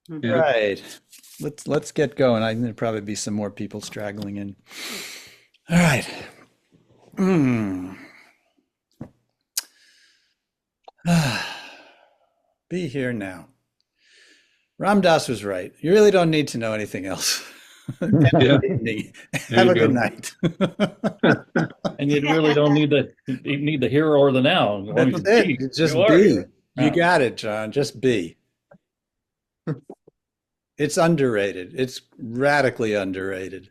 Yeah. Right. Let's get going. I think there'll probably be some more people straggling in. All right. Mm. Be here now. Ram Dass was right. You really don't need to know anything else. Yeah. Good evening. There Have you a good go. night. And you really don't need the here or the now, as long as That's you it. be. You You just are be. here. You Yeah. got it, John. Just be. It's underrated. It's radically underrated.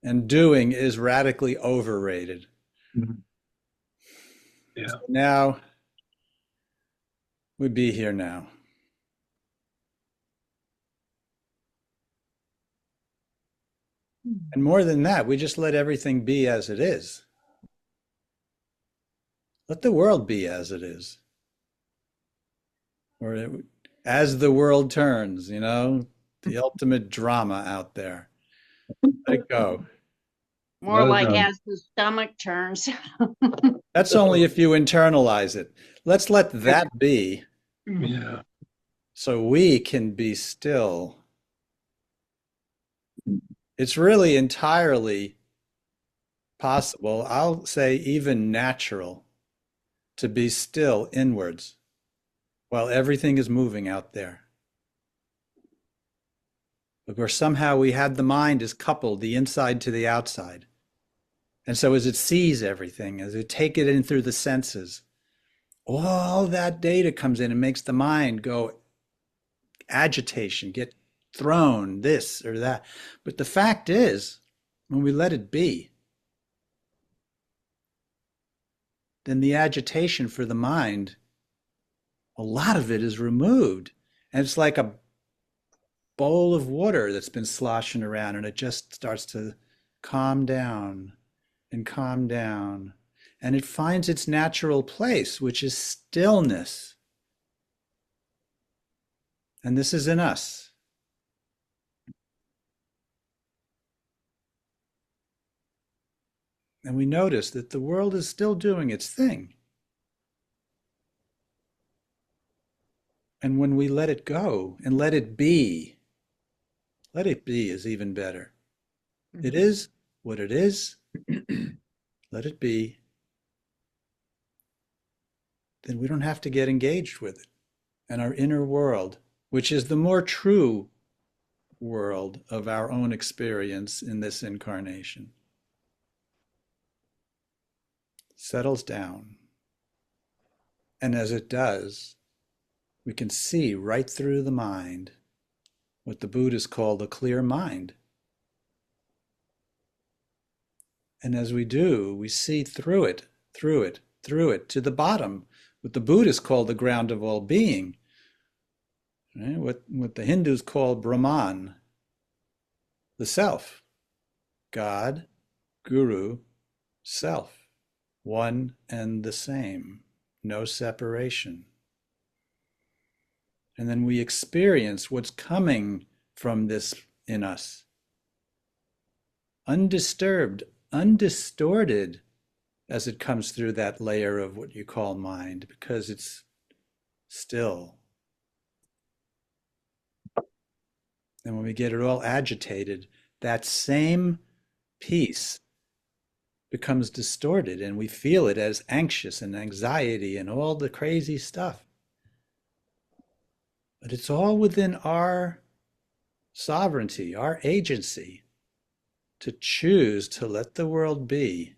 And doing is radically overrated. Mhm. Yeah. So now we be here now. And more than that, we just let everything be as it is. Let the world be as it is. Or as the world turns, the ultimate drama out there. Let it go. More Let it like go. as the stomach turns. That's only if you internalize it. Let's let that be Yeah. so we can be still. It's really entirely possible, I'll say even natural, to be still inwards while everything is moving out there. Where somehow we had the mind is coupled, the inside to the outside. And so as it sees everything, as it take it in through the senses, all that data comes in and makes the mind go agitation, get thrown, this or that. But the fact is, when we let it be, then the agitation for the mind, a lot of it is removed. And it's like a bowl of water that's been sloshing around and it just starts to calm down and calm down. And it finds its natural place, which is stillness. And this is in us. And we notice that the world is still doing its thing. And when we let it go and let it be is even better. It is what it is. Let it be. Then we don't have to get engaged with it. And our inner world, which is the more true world of our own experience in this incarnation, settles down. And as it does, we can see right through the mind what the Buddhists call a clear mind. And as we do, we see through it, through it, through it to the bottom, what the Buddhists call the ground of all being, right? What the Hindus call Brahman, the self, God, Guru, self, one and the same, no separation. And then we experience what's coming from this in us, undisturbed, undistorted as it comes through that layer of what you call mind, because it's still. And when we get it all agitated, that same peace becomes distorted and we feel it as anxious and anxiety and all the crazy stuff. But it's all within our sovereignty, our agency to choose to let the world be.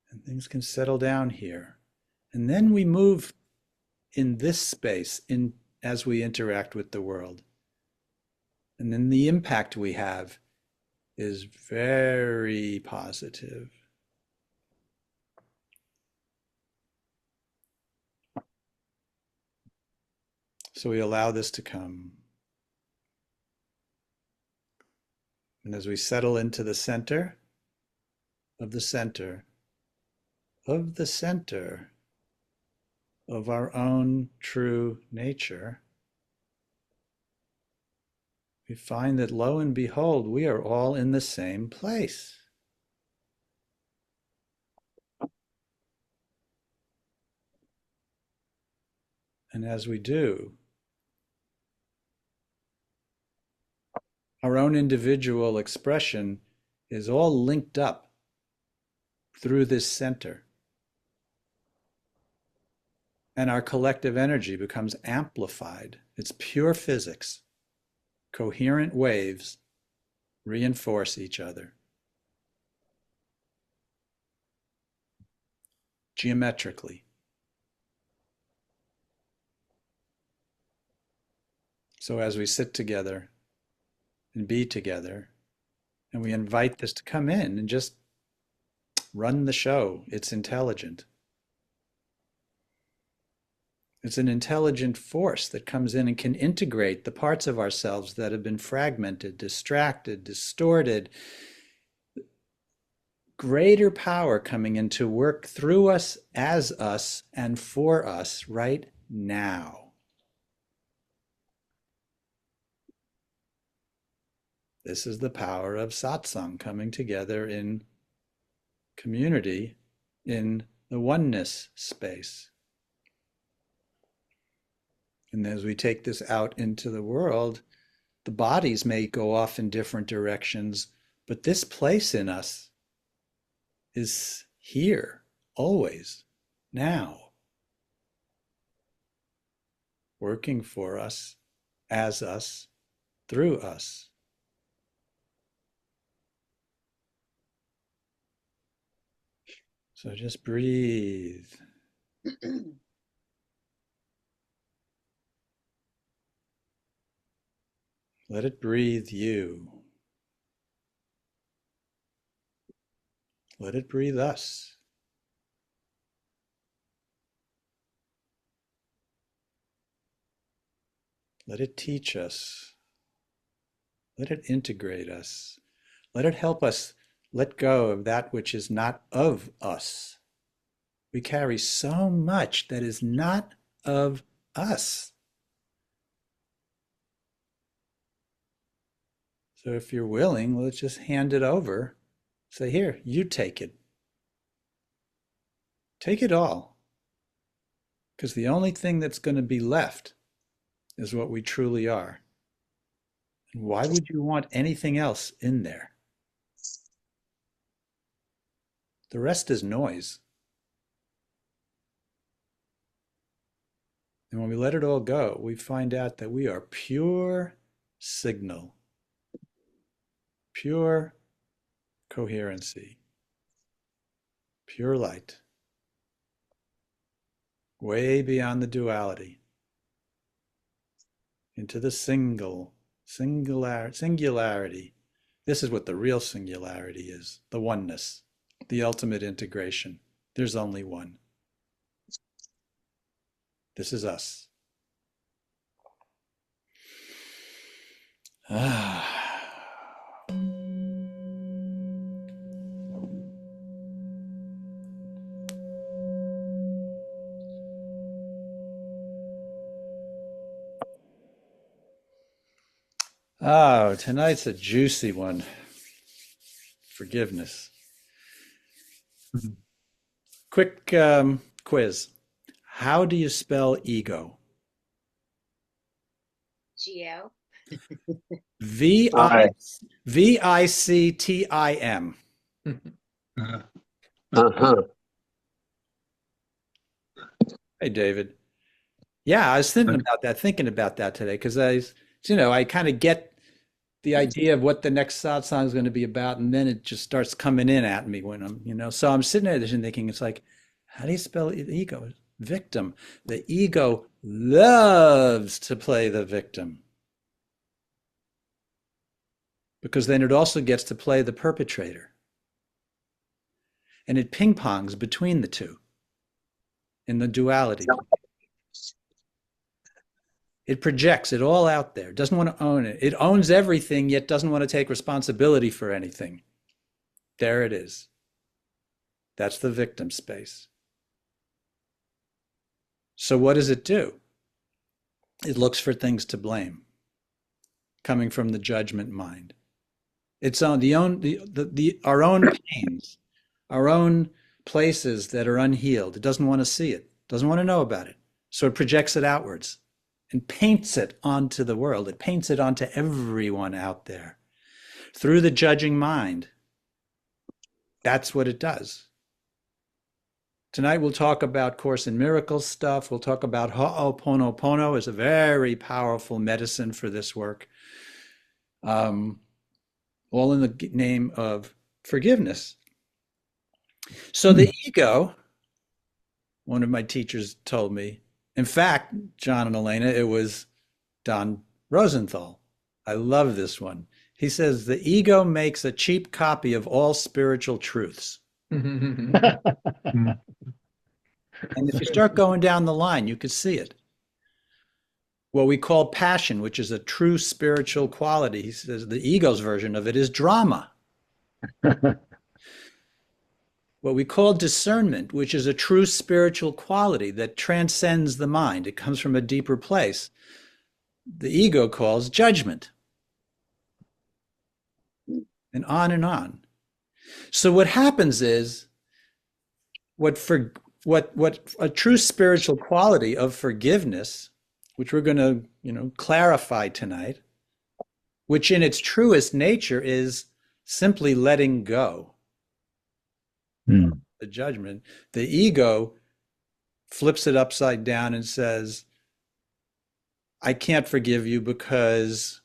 And things can settle down here. And then we move in this space in as we interact with the world. And then the impact we have is very positive. So we allow this to come. And as we settle into the center of the center of the center of our own true nature, we find that lo and behold, we are all in the same place. And as we do, our own individual expression is all linked up through this center. And our collective energy becomes amplified. It's pure physics. Coherent waves reinforce each other. Geometrically. So as we sit together and be together, and we invite this to come in and just run the show, it's intelligent. It's an intelligent force that comes in and can integrate the parts of ourselves that have been fragmented, distracted, distorted. Greater power coming in to work through us, as us, and for us right now. This is the power of satsang, coming together in community, in the oneness space. And as we take this out into the world, the bodies may go off in different directions, but this place in us is here, always, now, working for us, as us, through us. So just breathe. Let it breathe you. Let it breathe us. Let it teach us. Let it integrate us. Let it help us let go of that which is not of us. We carry so much that is not of us. So if you're willing, let's just hand it over. Say, here, you take it. Take it all. Because the only thing that's going to be left is what we truly are. And why would you want anything else in there? The rest is noise. And when we let it all go, we find out that we are pure signal, pure coherency, pure light, way beyond the duality, into the singularity. This is what the real singularity is, the oneness, the ultimate integration. There's only one. This is us. Oh, tonight's a juicy one. Forgiveness. Quick quiz. How do you spell ego? Geo. V-I-C-T-I-M. Uh-huh. Hey, David. Yeah, I was thinking about that today because I kind of get the idea of what the next satsang is going to be about, and then it just starts coming in at me when so I'm sitting there and thinking, it's like, how do you spell ego? Victim. The ego loves to play the victim because then it also gets to play the perpetrator. And it ping-pongs between the two in the duality. It projects it all out there, doesn't want to own it. It owns everything, yet doesn't want to take responsibility for anything. There it is. That's the victim space. So what does it do? It looks for things to blame, coming from the judgment mind. It's on our own pains, our own places that are unhealed. It doesn't want to see it, doesn't want to know about it. So it projects it outwards and paints it onto the world. It paints it onto everyone out there through the judging mind. That's what it does. Tonight we'll talk about Course in Miracles stuff. We'll talk about Ho'oponopono is a very powerful medicine for this work. All in the name of forgiveness. So the ego, one of my teachers told me, in fact, John and Elena, it was Don Rosenthal. I love this one. He says, the ego makes a cheap copy of all spiritual truths. And if you start going down the line, you could see it. What we call passion, which is a true spiritual quality, he says the ego's version of it is drama. What we call discernment, which is a true spiritual quality that transcends the mind, it comes from a deeper place, the ego calls judgment. And on and on. So what happens is, what a true spiritual quality of forgiveness, which we're going to clarify tonight, which in its truest nature is simply letting go. The judgment. The ego flips it upside down and says, I can't forgive you because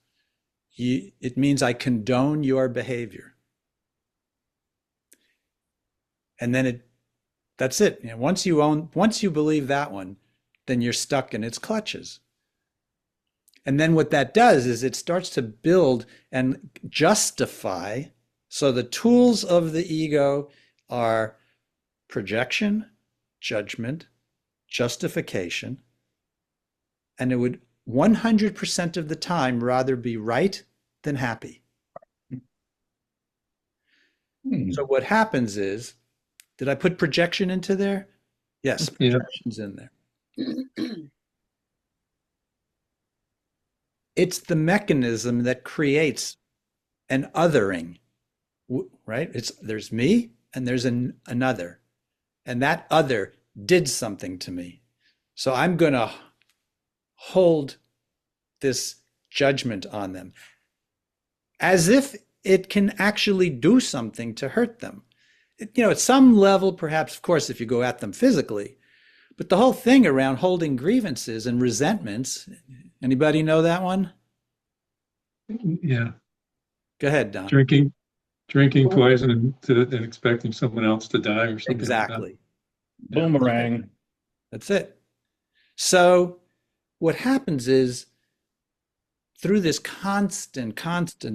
it means I condone your behavior. And then that's it. Once you believe that one, then you're stuck in its clutches. And then what that does is it starts to build and justify. So the tools of the ego are projection, judgment, justification, and it would 100% of the time rather be right than happy. So what happens is, did I put projection into there? Yes, projection's in there. It's the mechanism that creates an othering, right? There's me and there's another, and that other did something to me. So I'm going to hold this judgment on them as if it can actually do something to hurt them. At some level, perhaps, of course, if you go at them physically, but the whole thing around holding grievances and resentments, anybody know that one? Yeah. Go ahead, Don. Drinking poison and expecting someone else to die or something. Exactly. Like Boomerang. That's it. So what happens is, through this constant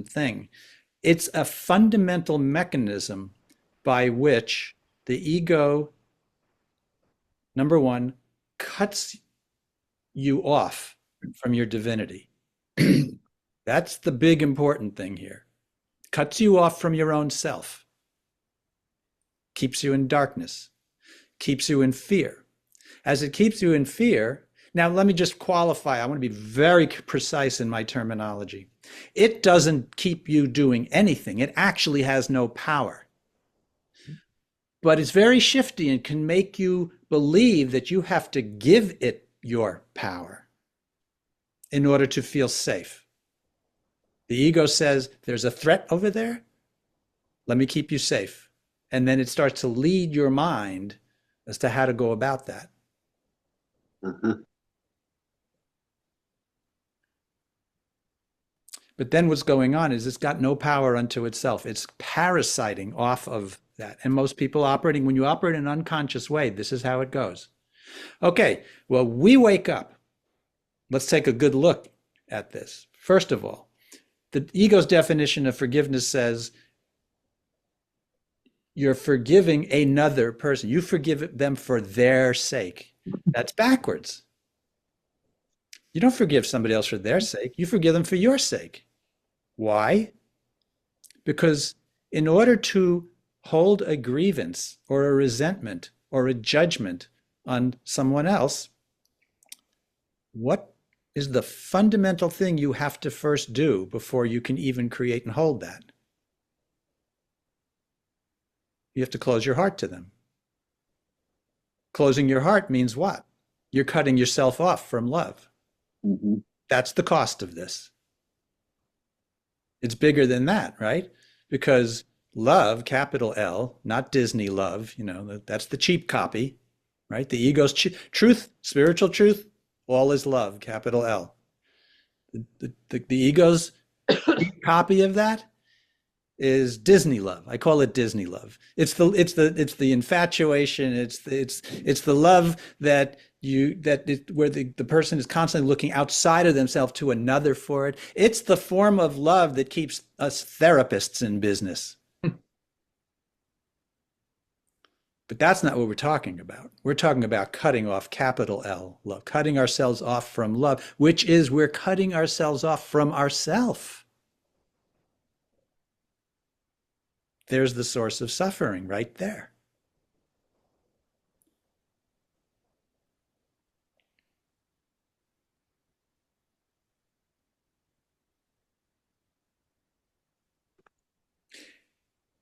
thing, it's a fundamental mechanism by which the ego, number one, cuts you off from your divinity. That's the big important thing here. Cuts you off from your own self. Keeps you in darkness. Keeps you in fear. As it keeps you in fear, now let me just qualify. I want to be very precise in my terminology. It doesn't keep you doing anything. It actually has no power. But it's very shifty and can make you believe that you have to give it your power in order to feel safe. The ego says, there's a threat over there. Let me keep you safe. And then it starts to lead your mind as to how to go about that. But then what's going on is it's got no power unto itself. It's parasiting off of that. And most people when you operate in an unconscious way, this is how it goes. Okay, well, we wake up. Let's take a good look at this. First of all, the ego's definition of forgiveness says you're forgiving another person. You forgive them for their sake. That's backwards. You don't forgive somebody else for their sake. You forgive them for your sake. Why? Because in order to hold a grievance or a resentment or a judgment on someone else, what is the fundamental thing you have to first do before you can even create and hold that? You have to close your heart to them. Closing your heart means what? You're cutting yourself off from love. Mm-hmm. That's the cost of this. It's bigger than that, right? Because love, capital L, not Disney love, that's the cheap copy, right? The ego's truth, spiritual truth, all is love, capital L. The ego's copy of that is Disney love. I call it Disney love. It's the infatuation. It's the love where the person is constantly looking outside of themselves to another for it. It's the form of love that keeps us therapists in business. But that's not what we're talking about. We're talking about cutting off, capital L, love, cutting ourselves off from love, which is we're cutting ourselves off from ourself. There's the source of suffering right there.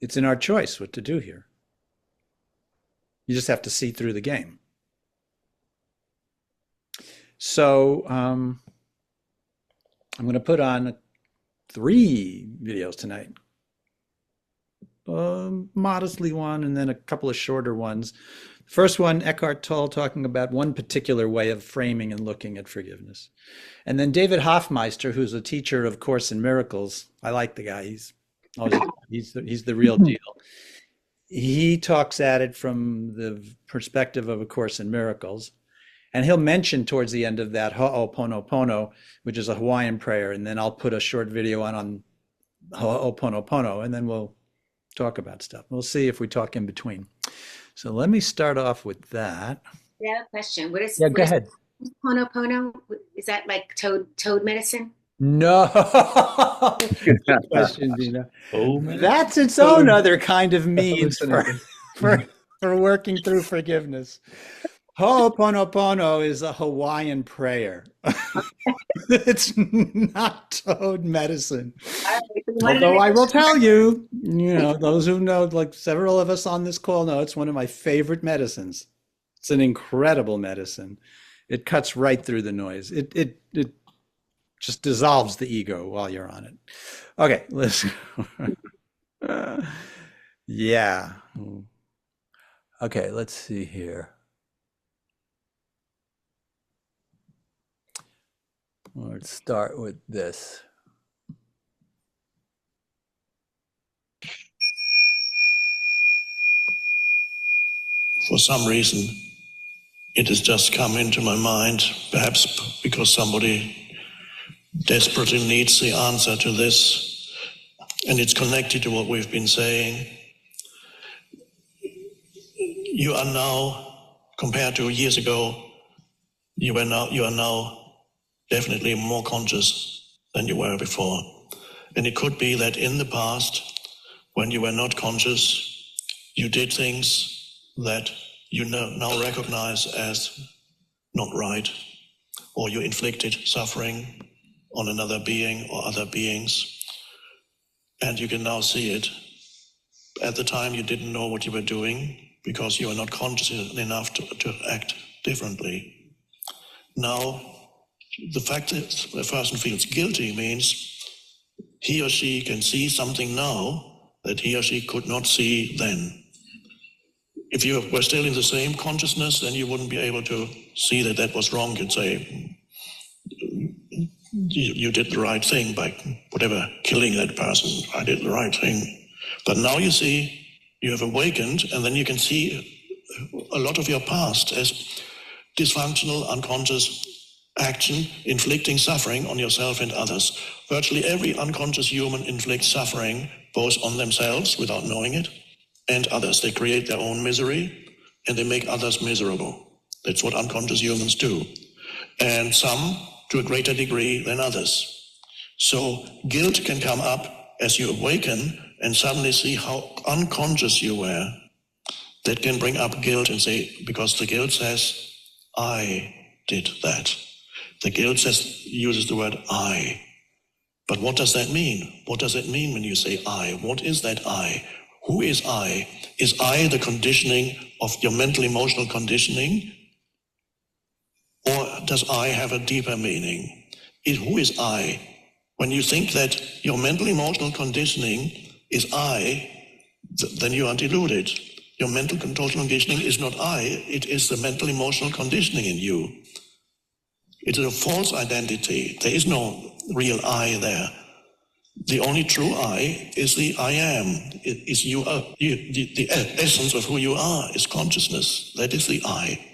It's in our choice what to do here. You just have to see through the game. So I'm going to put on 3 videos tonight. Modestly one, and then a couple of shorter ones. First one, Eckhart Tolle talking about one particular way of framing and looking at forgiveness. And then David Hoffmeister, who's a teacher of Course in Miracles. I like the guy. He's the real deal. He talks at it from the perspective of A Course in Miracles. And he'll mention towards the end of that Ho'oponopono, which is a Hawaiian prayer. And then I'll put a short video on Ho'oponopono, and then we'll talk about stuff. We'll see if we talk in between. So let me start off with that. Yeah, I have a question. Go ahead. Ho'oponopono? Is that like toad medicine? No. Good question, Dina. Oh, man. That's its own other kind of means for working through forgiveness. Ho'oponopono is a Hawaiian prayer. It's not toad medicine. Although I will tell you, those who know, like several of us on this call know, it's one of my favorite medicines. It's an incredible medicine. It cuts right through the noise. It just dissolves the ego while you're on it. Okay, let's go. Yeah. Okay, let's see here. Let's start with this. For some reason, it has just come into my mind, perhaps because somebody desperately needs the answer to this, and it's connected to what we've been saying. You are now, compared to years ago, you are now definitely more conscious than you were before. And it could be that in the past, when you were not conscious, you did things that you now recognize as not right, or you inflicted suffering on another being or other beings, and you can now see it. At the time, you didn't know what you were doing because you were not conscious enough to act differently. Now, the fact that a person feels guilty means he or she can see something now that he or she could not see then. If you were still in the same consciousness, then you wouldn't be able to see that that was wrong. You'd say, you did the right thing by whatever, killing that person. I did the right thing. But now you see, you have awakened, and then you can see a lot of your past as dysfunctional, unconscious action, inflicting suffering on yourself and others. Virtually every unconscious human inflicts suffering, both on themselves without knowing it, and others. They create their own misery, and they make others miserable. That's what unconscious humans do. And some to a greater degree than others. So guilt can come up as you awaken and suddenly see how unconscious you were. That can bring up guilt and say, because the guilt says, I did that. The guilt uses the word I. But what does that mean? What does it mean when you say I? What is that I? Who is I? Is I the conditioning of your mental emotional conditioning? Or does I have a deeper meaning? Who is I? When you think that your mental emotional conditioning is I, then you are deluded. Your mental conditioning is not I, it is the mental emotional conditioning in you. It is a false identity. There is no real I there. The only true I is the I am. It is you. The essence of who you are is consciousness. That is the I.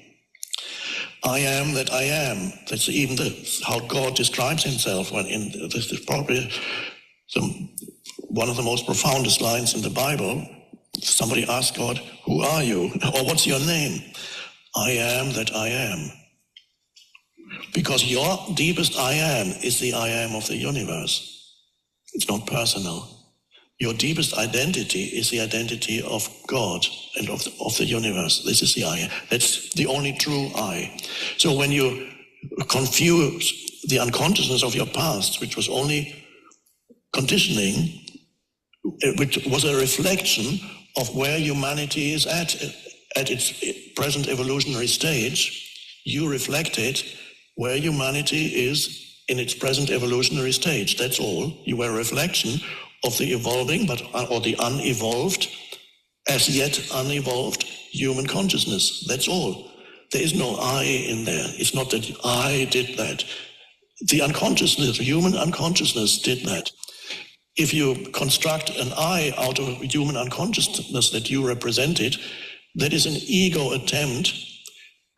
I am that I am. That's even how God describes himself. This is probably one of the most profoundest lines in the Bible. Somebody asks God, "Who are you?" or "What's your name?" I am that I am. Because your deepest I am is the I am of the universe. It's not personal. Your deepest identity is the identity of God and of the universe. This is the I. That's the only true I. So when you confuse the unconsciousness of your past, which was only conditioning, which was a reflection of where humanity is at its present evolutionary stage, you reflected where humanity is in its present evolutionary stage. That's all. You were a reflection of the evolving, or the unevolved, as yet unevolved human consciousness. That's all. There is no I in there. It's not that I did that. The unconsciousness, human unconsciousness did that. If you construct an I out of human unconsciousness that you represented, that is an ego attempt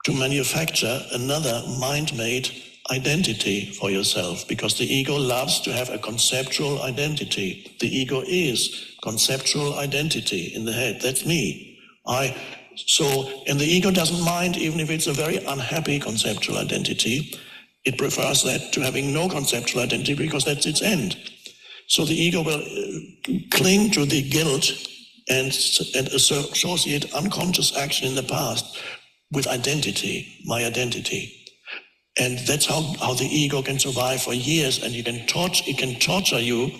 to manufacture another mind-made identity for yourself, because the ego loves to have a conceptual identity. The ego is conceptual identity in the head. That's me. And the ego doesn't mind even if it's a very unhappy conceptual identity. It prefers that to having no conceptual identity because that's its end. So the ego will cling to the guilt and associate unconscious action in the past with identity, my identity. And that's how the ego can survive for years, and it can torture you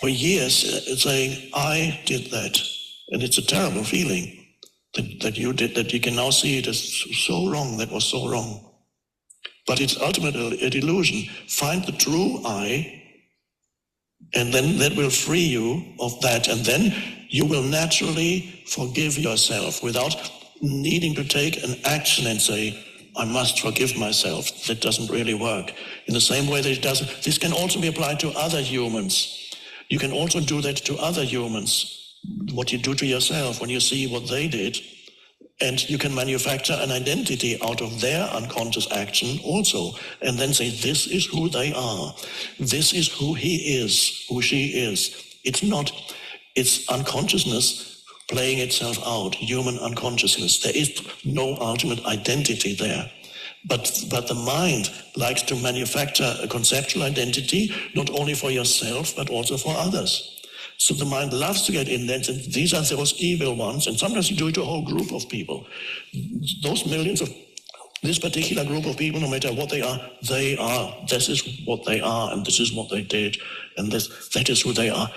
for years saying, I did that. And it's a terrible feeling that you did that. You can now see it as so wrong, that was so wrong. But it's ultimately a delusion. Find the true I, and then that will free you of that. And then you will naturally forgive yourself without needing to take an action and say, I must forgive myself. That doesn't really work. In the same way that it doesn't, this can also be applied to other humans. You can also do that to other humans. What you do to yourself when you see what they did, and you can manufacture an identity out of their unconscious action also, and then say, this is who they are. This is who he is, who she is. It's unconsciousness playing itself out, human unconsciousness. There is no ultimate identity there. But the mind likes to manufacture a conceptual identity, not only for yourself, but also for others. So the mind loves to get in there and say, these are those evil ones, and sometimes you do it to a whole group of people. Those millions of this particular group of people, no matter what they are, this is what they are, and this is what they did, and that is who they are.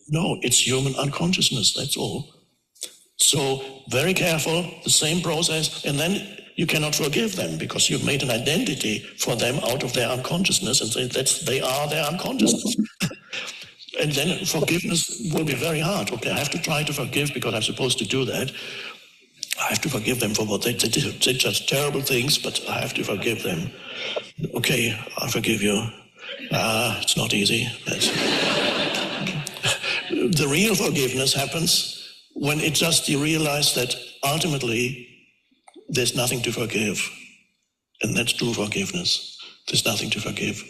No, it's human unconsciousness, that's all. So very careful, the same process, and then you cannot forgive them because you've made an identity for them out of their unconsciousness and say they are their unconsciousness. And then forgiveness will be very hard. Okay, I have to try to forgive because I'm supposed to do that. I have to forgive them for what they did. They did just terrible things, but I have to forgive them. Okay, I forgive you. It's not easy. The real forgiveness happens when you realize that ultimately there's nothing to forgive. And that's true forgiveness. There's nothing to forgive.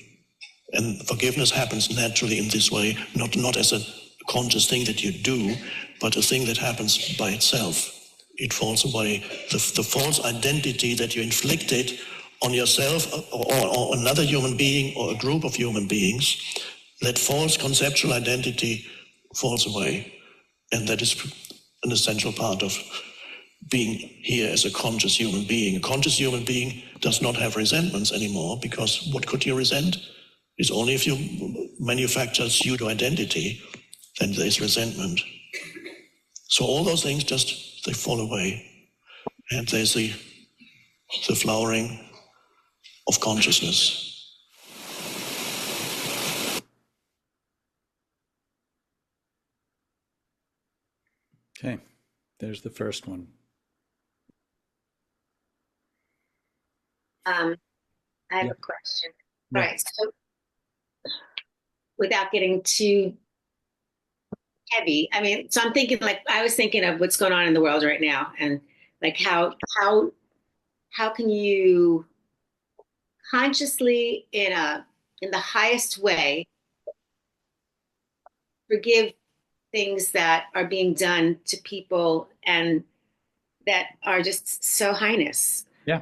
And forgiveness happens naturally in this way, not as a conscious thing that you do, but a thing that happens by itself. It falls away. The false identity that you inflicted on yourself or another human being or a group of human beings, that false conceptual identity falls away. And that is an essential part of being here as a conscious human being. A conscious human being does not have resentments anymore, because what could you resent? It's only if you manufacture pseudo-identity, then there's resentment. So all those things they fall away. And there's the flowering, of consciousness. Okay, there's the first one. I have Yeah. a question. Yeah. All right. So without getting too heavy, I mean, so I'm thinking like I was thinking of what's going on in the world right now, and like how can you consciously in the highest way forgive things that are being done to people and that are just so heinous. Yeah,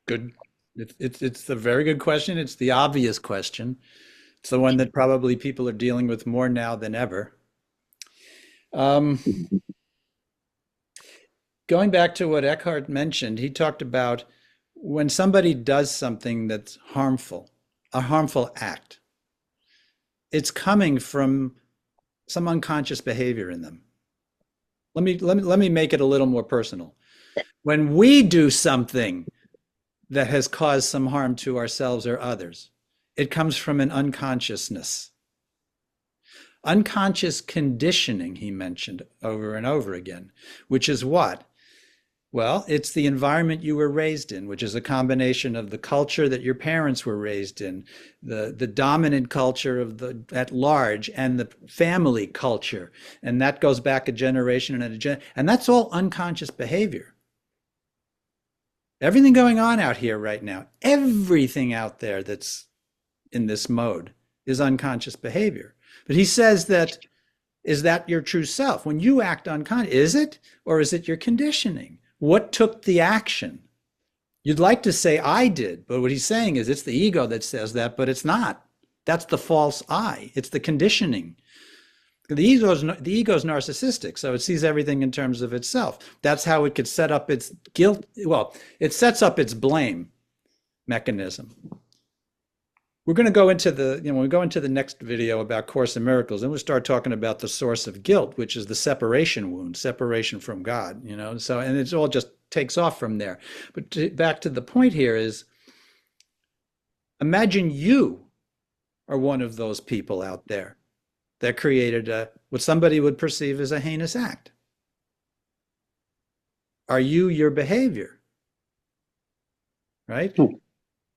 good. It's a very good question. It's the obvious question. It's the one that probably people are dealing with more now than ever. Going back to what Eckhart mentioned, he talked about when somebody does something that's harmful, a harmful act, it's coming from some unconscious behavior in them. Let me make it a little more personal. When we do something that has caused some harm to ourselves or others, it comes from an unconsciousness. Unconscious conditioning, he mentioned over and over again, which is what? Well, it's the environment you were raised in, which is a combination of the culture that your parents were raised in, the dominant culture of the at large, and the family culture. And that goes back a generation and that's all unconscious behavior. Everything going on out here right now, everything out there that's in this mode is unconscious behavior. But he says that, is that your true self? When you act unconscious, is it? Or is it your conditioning? What took the action? You'd like to say I did, but what he's saying is it's the ego that says that, but it's not. That's the false I. It's the conditioning. The ego's narcissistic, so it sees everything in terms of itself. That's how it could set up its guilt. Well, it sets up its blame mechanism. We're going to go into when we go into the next video about Course in Miracles, and we'll start talking about the source of guilt, which is the separation wound, separation from God, so, and it's all just takes off from there. But back to the point here is, imagine you are one of those people out there that created what somebody would perceive as a heinous act. Are you your behavior? Right?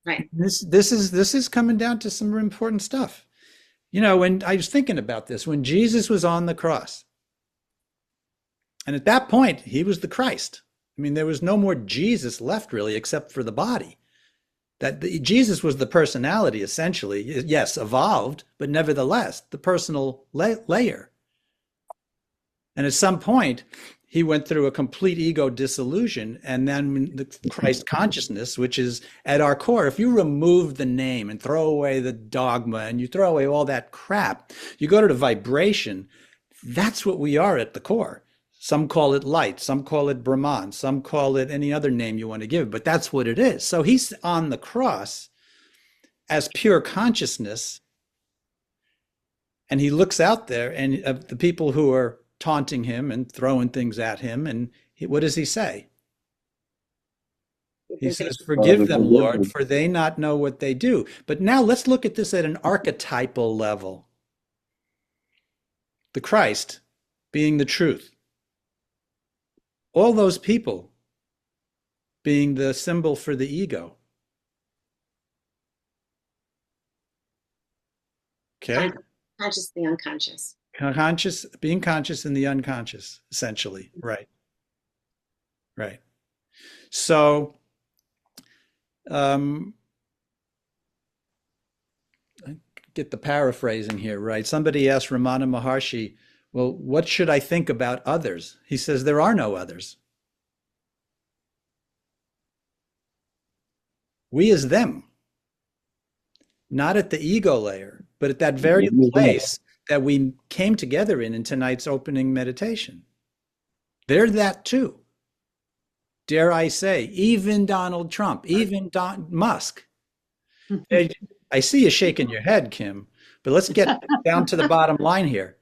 Right. This is coming down to some important stuff. When I was thinking about this, when Jesus was on the cross, and at that point, he was the Christ. I mean, there was no more Jesus left really, except for the body. Jesus was the personality, essentially. Yes, evolved, but nevertheless, the personal layer. And at some point, he went through a complete ego dissolution, and then the Christ consciousness, which is at our core. If you remove the name and throw away the dogma and you throw away all that crap, you go to the vibration, that's what we are at the core. Some call it light, some call it Brahman, some call it any other name you want to give, but that's what it is. So he's on the cross as pure consciousness, and he looks out there, and the people who are taunting him and throwing things at him, and what does he say? He says, forgive them, Lord, for they not know what they do. But now let's look at this at an archetypal level. The Christ being the truth. All those people being the symbol for the ego. Okay? Conscious, the unconscious. Being conscious in the unconscious, essentially. Right. So, I get the paraphrasing here, right? Somebody asked Ramana Maharshi, well, what should I think about others? He says, there are no others. We as them. Not at the ego layer, but at that very place that we came together in tonight's opening meditation. They're that too. Dare I say, even Donald Trump, even Musk. I see you shaking your head, Kim, but let's get down to the bottom line here.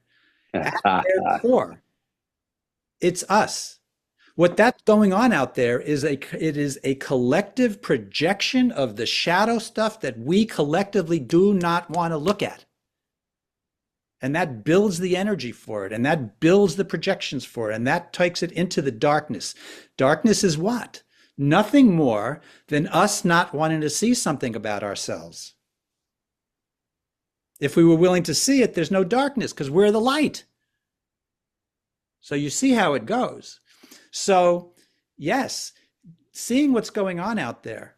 At their core, it's us. What that's going on out there is it is a collective projection of the shadow stuff that we collectively do not want to look at. And that builds the energy for it, and that builds the projections for it, and that takes it into the darkness. Darkness is what? Nothing more than us not wanting to see something about ourselves. If we were willing to see it, there's no darkness because we're the light. So you see how it goes. So yes, seeing what's going on out there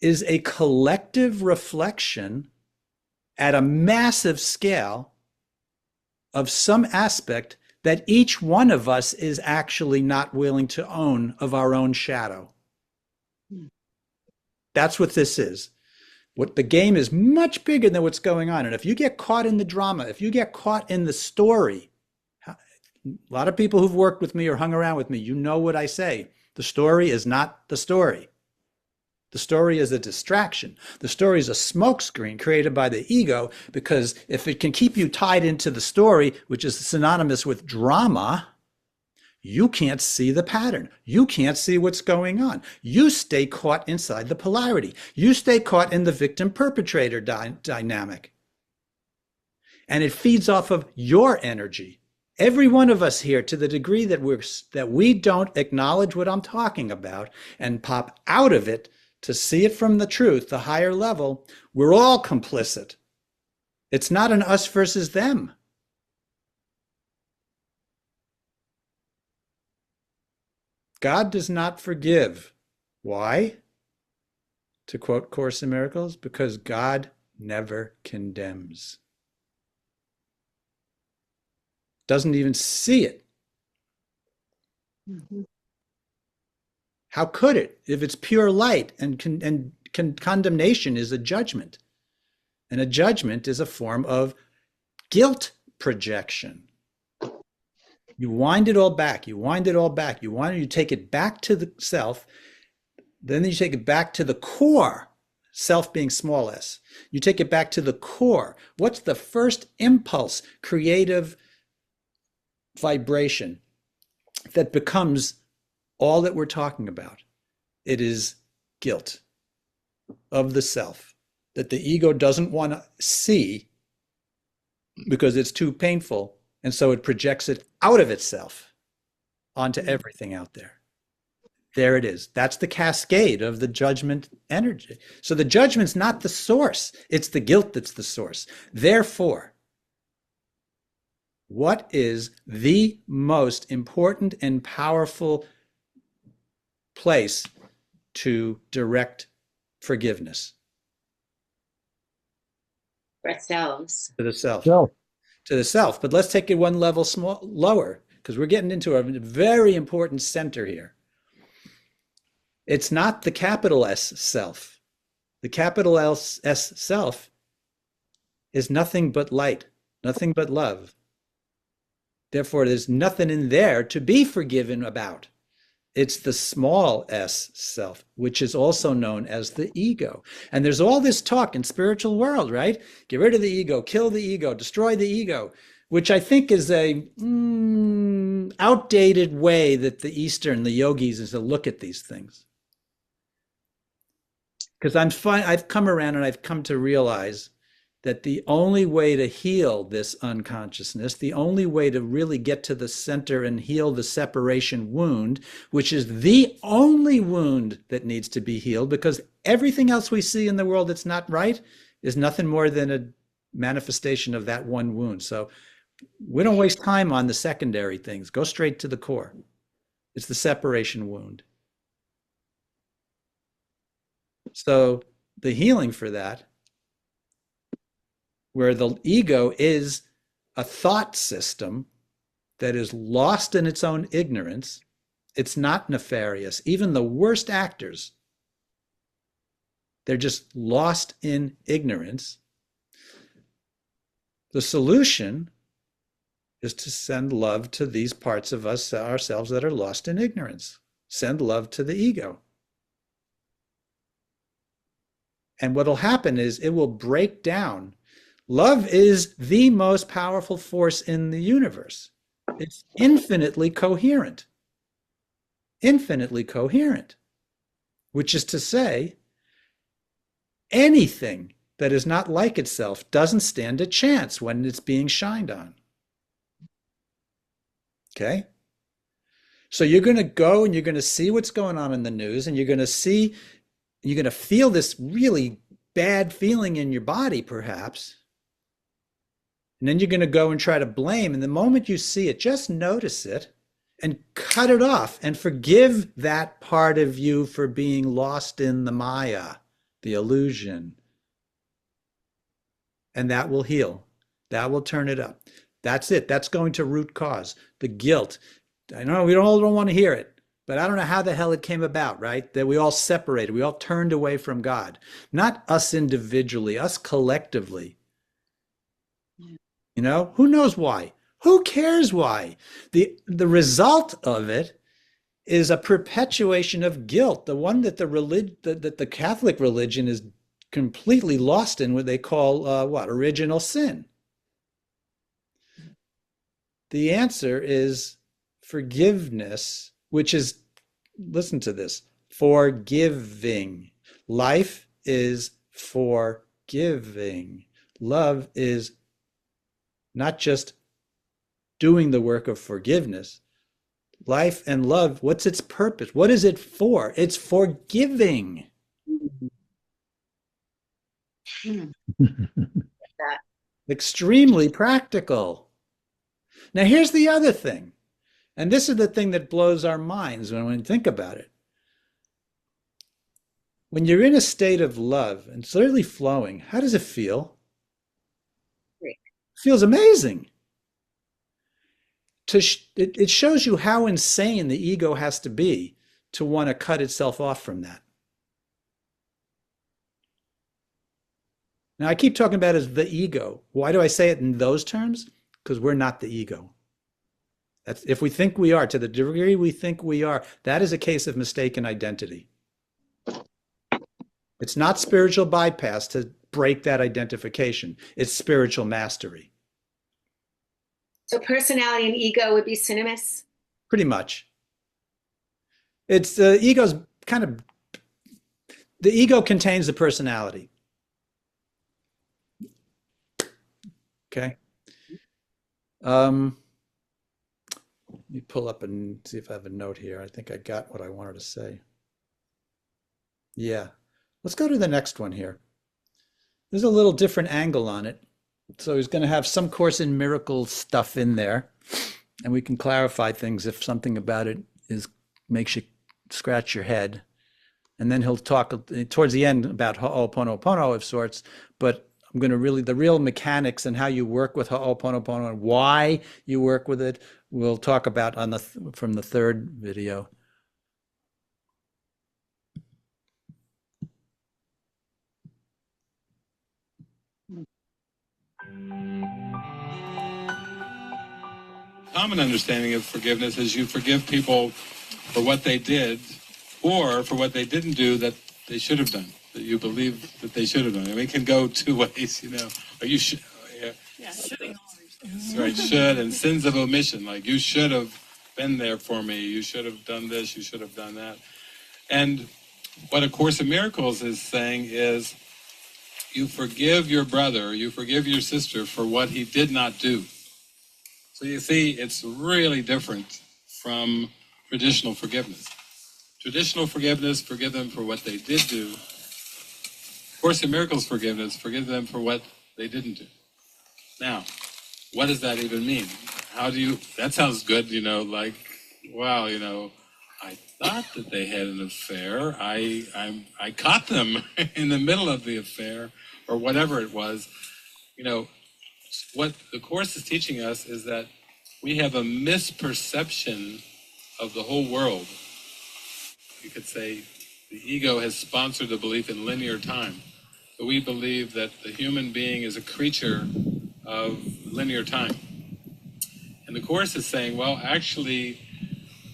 is a collective reflection at a massive scale of some aspect that each one of us is actually not willing to own of our own shadow. That's what this is. What the game is much bigger than what's going on. And if you get caught in the drama, if you get caught in the story, a lot of people who've worked with me or hung around with me, you know what I say. The story is not the story. The story is a distraction. The story is a smokescreen created by the ego, because if it can keep you tied into the story, which is synonymous with drama, you can't see the pattern. You can't see what's going on. You stay caught inside the polarity. You stay caught in the victim-perpetrator dynamic. And it feeds off of your energy. Every one of us here, to the degree that we don't acknowledge what I'm talking about and pop out of it to see it from the truth, the higher level, we're all complicit. It's not an us versus them. God does not forgive. Why? To quote Course in Miracles, because God never condemns. Doesn't even see it. Mm-hmm. How could it, if it's pure light, and condemnation is a judgment? And a judgment is a form of guilt projection. You wind it all back. You wind it all back. You take it back to the self. Then you take it back to the core, self being small s. You take it back to the core. What's the first impulse, creative vibration that becomes all that we're talking about? It is guilt of the self that the ego doesn't want to see because it's too painful. And so it projects it out of itself onto everything out there. There it is. That's the cascade of the judgment energy. So the judgment's not the source. It's the guilt that's the source. Therefore, what is the most important and powerful place to direct forgiveness? For ourselves. To the self. So, To the self. But let's take it one level lower, because we're getting into a very important center here. It's not the capital S self. The capital S self is nothing but light, nothing but love. Therefore, there's nothing in there to be forgiven about. It's the small s self, which is also known as the ego. And there's all this talk in spiritual world, right? Get rid of the ego, kill the ego, destroy the ego, which I think is a outdated way that the Eastern, the yogis, is to look at these things. Because I've come around and I've come to realize that the only way to heal this unconsciousness, the only way to really get to the center and heal the separation wound, which is the only wound that needs to be healed, because everything else we see in the world that's not right is nothing more than a manifestation of that one wound. So we don't waste time on the secondary things. Go straight to the core. It's the separation wound. So the healing for that, where the ego is a thought system that is lost in its own ignorance, it's not nefarious. Even the worst actors, they're just lost in ignorance. The solution is to send love to these parts of us, ourselves, that are lost in ignorance. Send love to the ego. And what will happen is it will break down. Love is the most powerful force in the universe. It's infinitely coherent. infinitely coherent, which is to say, anything that is not like itself doesn't stand a chance when it's being shined on. Okay? So you're going to go and you're going to see what's going on in the news, and you're going to feel this really bad feeling in your body, perhaps. And then you're going to go and try to blame. And the moment you see it, just notice it and cut it off and forgive that part of you for being lost in the Maya, the illusion. And that will heal. That will turn it up. That's it. That's going to root cause. The guilt. I know we all don't want to hear it, but I don't know how the hell it came about, right? That we all separated. We all turned away from God. Not us individually, us collectively. You know, who knows why? Who cares why? The result of it is a perpetuation of guilt, the one that the Catholic religion is completely lost in, what they call original sin. The answer is forgiveness, which is, listen to this, forgiving. Life is forgiving. Love is not just doing the work of forgiveness. Life and love, what's its purpose? What is it for? It's forgiving. Extremely practical. Now, here's the other thing, and this is the thing that blows our minds when we think about it. When you're in a state of love and it's literally flowing, how does it feel? Great. It feels amazing. It shows you how insane the ego has to be to want to cut itself off from that. Now, I keep talking about it as the ego. Why do I say it in those terms? Because we're not the ego. That's, if we think we are, to the degree we think we are, that is a case of mistaken identity. It's not spiritual bypass to break that identification. It's spiritual mastery. So personality and ego would be synonymous? Pretty much. It's the ego's kind of, the ego contains the personality. Okay. Let me pull up and see if I have a note here. I think I got what I wanted to say. Yeah. Let's go to the next one here. There's a little different angle on it. So he's going to have some Course in Miracles stuff in there, and we can clarify things if something about it makes you scratch your head. And then he'll talk towards the end about Ho'oponopono of sorts, but I'm going to the real mechanics and how you work with Ho'oponopono and why you work with it, we'll talk about from the third video. Common understanding of forgiveness is you forgive people for what they did or for what they didn't do that they should have done, that you believe that they should have done. I mean, it can go two ways, you know. Or you should, yeah, shoulding always. Right, should, and sins of omission, like you should have been there for me, you should have done this, you should have done that. And what A Course in Miracles is saying is you forgive your brother, you forgive your sister for what he did not do. So you see, it's really different from traditional forgiveness. Traditional forgiveness, forgive them for what they did do. Course in Miracles forgiveness, forgive them for what they didn't do. Now, what does that even mean? That sounds good, you know, like, wow, you know, I thought that they had an affair. I caught them in the middle of the affair, or whatever it was. You know, what the Course is teaching us is that we have a misperception of the whole world. You could say the ego has sponsored the belief in linear time. So we believe that the human being is a creature of linear time. And the Course is saying, well, actually,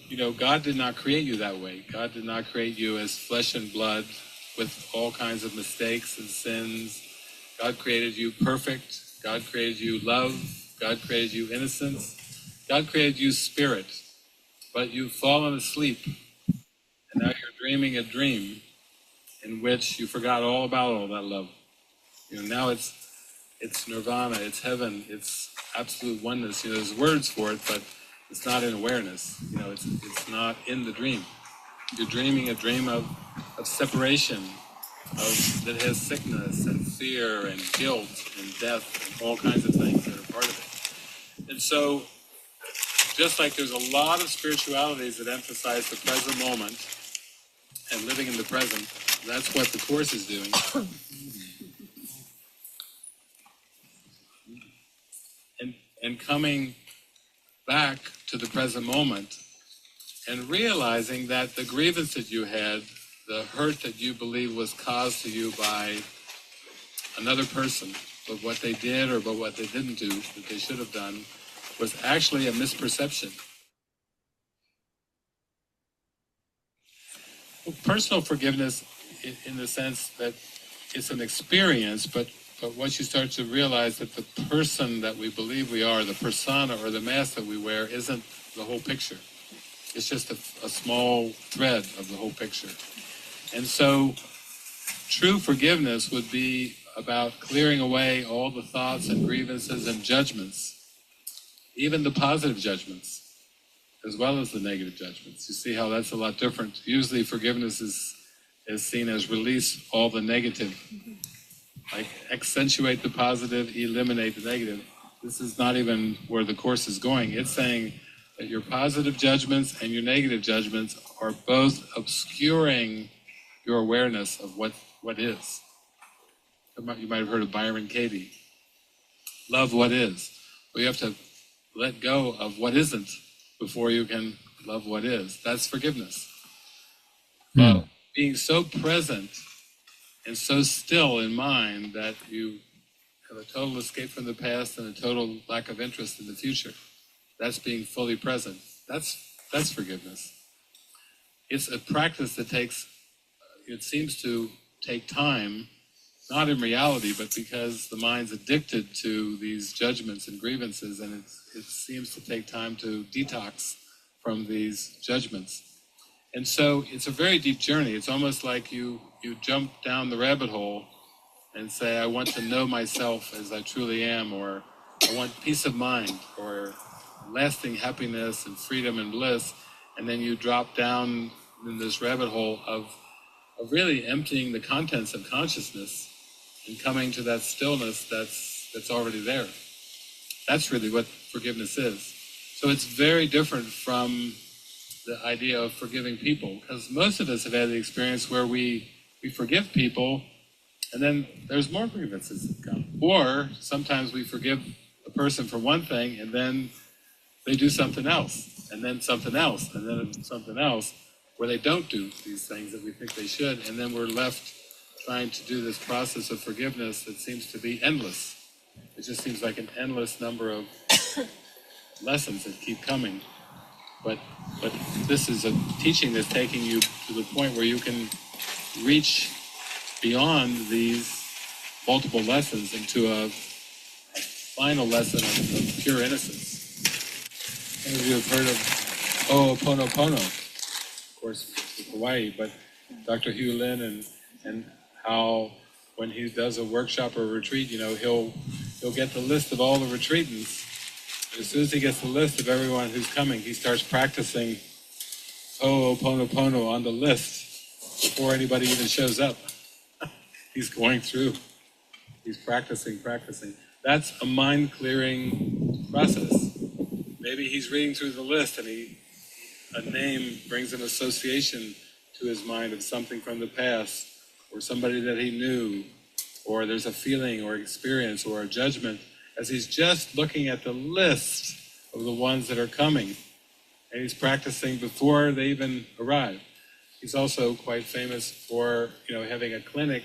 you know, God did not create you that way. God did not create you as flesh and blood with all kinds of mistakes and sins. God created you perfect. God created you love. God created you innocence. God created you spirit. But you've fallen asleep and now you're dreaming a dream in which you forgot all about all that love. Now it's nirvana, it's heaven, it's absolute oneness. There's words for it, but it's not in awareness. It's not in the dream. You're dreaming a dream of separation, that has sickness and fear and guilt and death and all kinds of things that are part of it. And so, just like there's a lot of spiritualities that emphasize the present moment and living in the present, that's what the Course is doing. And coming back to the present moment and realizing that the grievance that you had, the hurt that you believe was caused to you by another person, but what they did or but what they didn't do that they should have done, was actually a misperception. Well, personal forgiveness, in the sense that it's an experience, but once you start to realize that the person that we believe we are, the persona or the mask that we wear, isn't the whole picture. It's just a small thread of the whole picture. And so true forgiveness would be about clearing away all the thoughts and grievances and judgments, even the positive judgments, as well as the negative judgments. You see how that's a lot different. Usually forgiveness is seen as release all the negative, like accentuate the positive, eliminate the negative. This is not even where the Course is going. It's saying that your positive judgments and your negative judgments are both obscuring your awareness of what is. You might have heard of Byron Katie. Love what is. Well, you have to let go of what isn't before you can love what is. That's forgiveness. Being so present and so still in mind that you have a total escape from the past and a total lack of interest in the future. That's being fully present. That's forgiveness. It's a practice that it seems to take time, not in reality, but because the mind's addicted to these judgments and grievances, and it seems to take time to detox from these judgments. And so it's a very deep journey. It's almost like you jump down the rabbit hole and say, I want to know myself as I truly am, or I want peace of mind, or lasting happiness and freedom and bliss. And then you drop down in this rabbit hole of really emptying the contents of consciousness and coming to that stillness that's already there. That's really what forgiveness is. So it's very different from the idea of forgiving people, because most of us have had the experience where we forgive people and then there's more grievances that come. Or sometimes we forgive a person for one thing and then they do something else, and then something else, and then something else, where they don't do these things that we think they should, and then we're left trying to do this process of forgiveness that seems to be endless. It just seems like an endless number of lessons that keep coming. But this is a teaching that's taking you to the point where you can reach beyond these multiple lessons into a final lesson of pure innocence. Some of you have heard of Ho'oponopono, of course, with Hawaii, but Dr. Hugh Lin and how when he does a workshop or a retreat, he'll get the list of all the retreatants. And as soon as he gets the list of everyone who's coming, he starts practicing Ho'oponopono on the list before anybody even shows up. He's going through. He's practicing. That's a mind-clearing process. Maybe he's reading through the list and a name brings an association to his mind of something from the past or somebody that he knew, or there's a feeling or experience or a judgment as he's just looking at the list of the ones that are coming, and he's practicing before they even arrive. He's also quite famous for having a clinic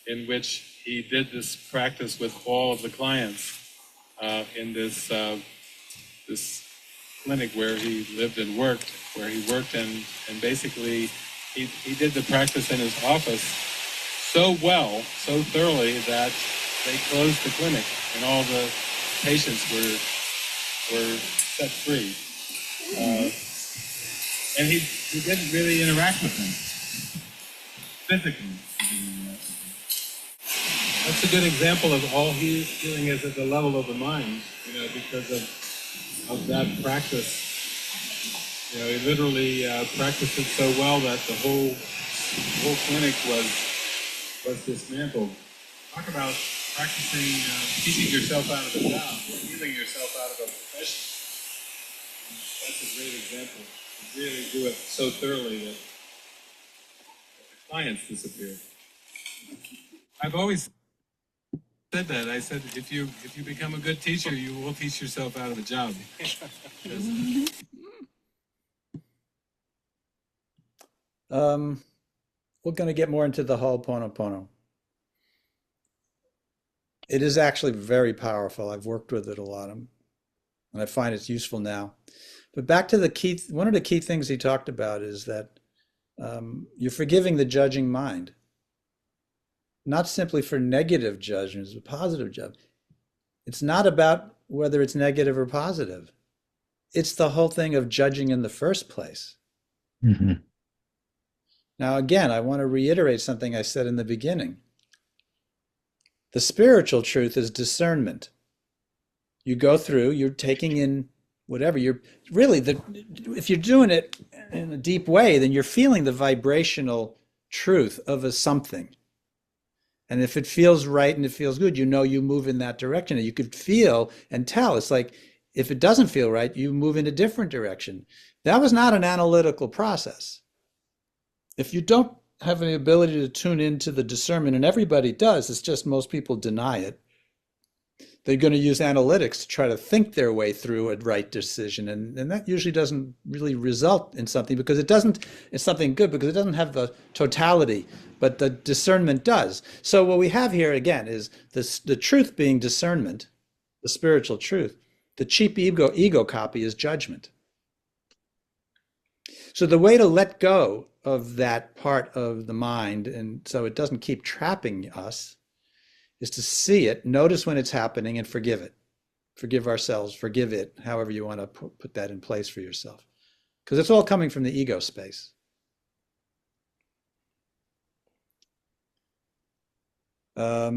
in which he did this practice with all of the clients in this clinic where he lived and worked, and basically he did the practice in his office so well, so thoroughly, that they closed the clinic and all the patients were set free. And he didn't really interact with them physically. That's a good example of all he's doing is at the level of the mind, because of that practice. He literally practiced it so well that the whole clinic was dismantled. Talk about practicing, teaching yourself out of a job, or healing yourself out of a profession. That's a great example. You really do it so thoroughly that the clients disappear. I've always said that. I said, if you become a good teacher, you will teach yourself out of a job. We're going to get more into the Ho'oponopono. It is actually very powerful. I've worked with it a lot, and I find it's useful now. But back to one of the key things he talked about is that you're forgiving the judging mind. Not simply for negative judgments, but positive judgments. It's not about whether it's negative or positive. It's the whole thing of judging in the first place. Mm-hmm. Now, again, I want to reiterate something I said in the beginning. The spiritual truth is discernment. You go through, you're taking in whatever, if you're doing it in a deep way, then you're feeling the vibrational truth of a something. And if it feels right and it feels good, you move in that direction. And you could feel and tell. It's like, if it doesn't feel right, you move in a different direction. That was not an analytical process. If you don't have the ability to tune into the discernment, and everybody does, it's just most people deny it, they're going to use analytics to try to think their way through a right decision. And that usually doesn't really result in something because it's something good because it doesn't have the totality, but the discernment does. So what we have here again is the truth being discernment, the spiritual truth. The cheap ego copy is judgment. So the way to let go of that part of the mind, and so it doesn't keep trapping us, is to see it, notice when it's happening, and forgive it. Forgive ourselves, forgive it, however you want to put that in place for yourself. Because it's all coming from the ego space. I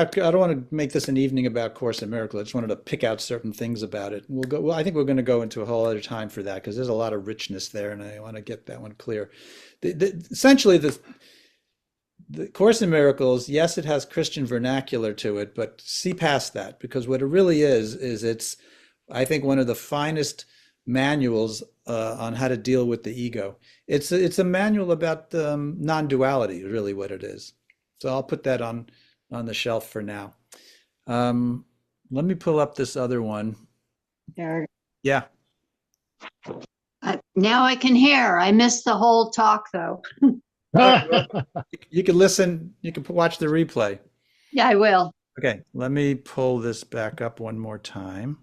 don't want to make this an evening about Course in Miracles. I just wanted to pick out certain things about it. I think we're going to go into a whole other time for that because there's a lot of richness there, and I want to get that one clear. Essentially, the Course in Miracles, yes, it has Christian vernacular to it, but see past that, because what it really is it's, I think, one of the finest manuals on how to deal with the ego. It's a manual about non-duality, really what it is. So I'll put that on the shelf for now. Let me pull up this other one. There. Yeah. Now I can hear. I missed the whole talk though. You can listen, you can watch the replay. Yeah, I will. Okay, let me pull this back up one more time.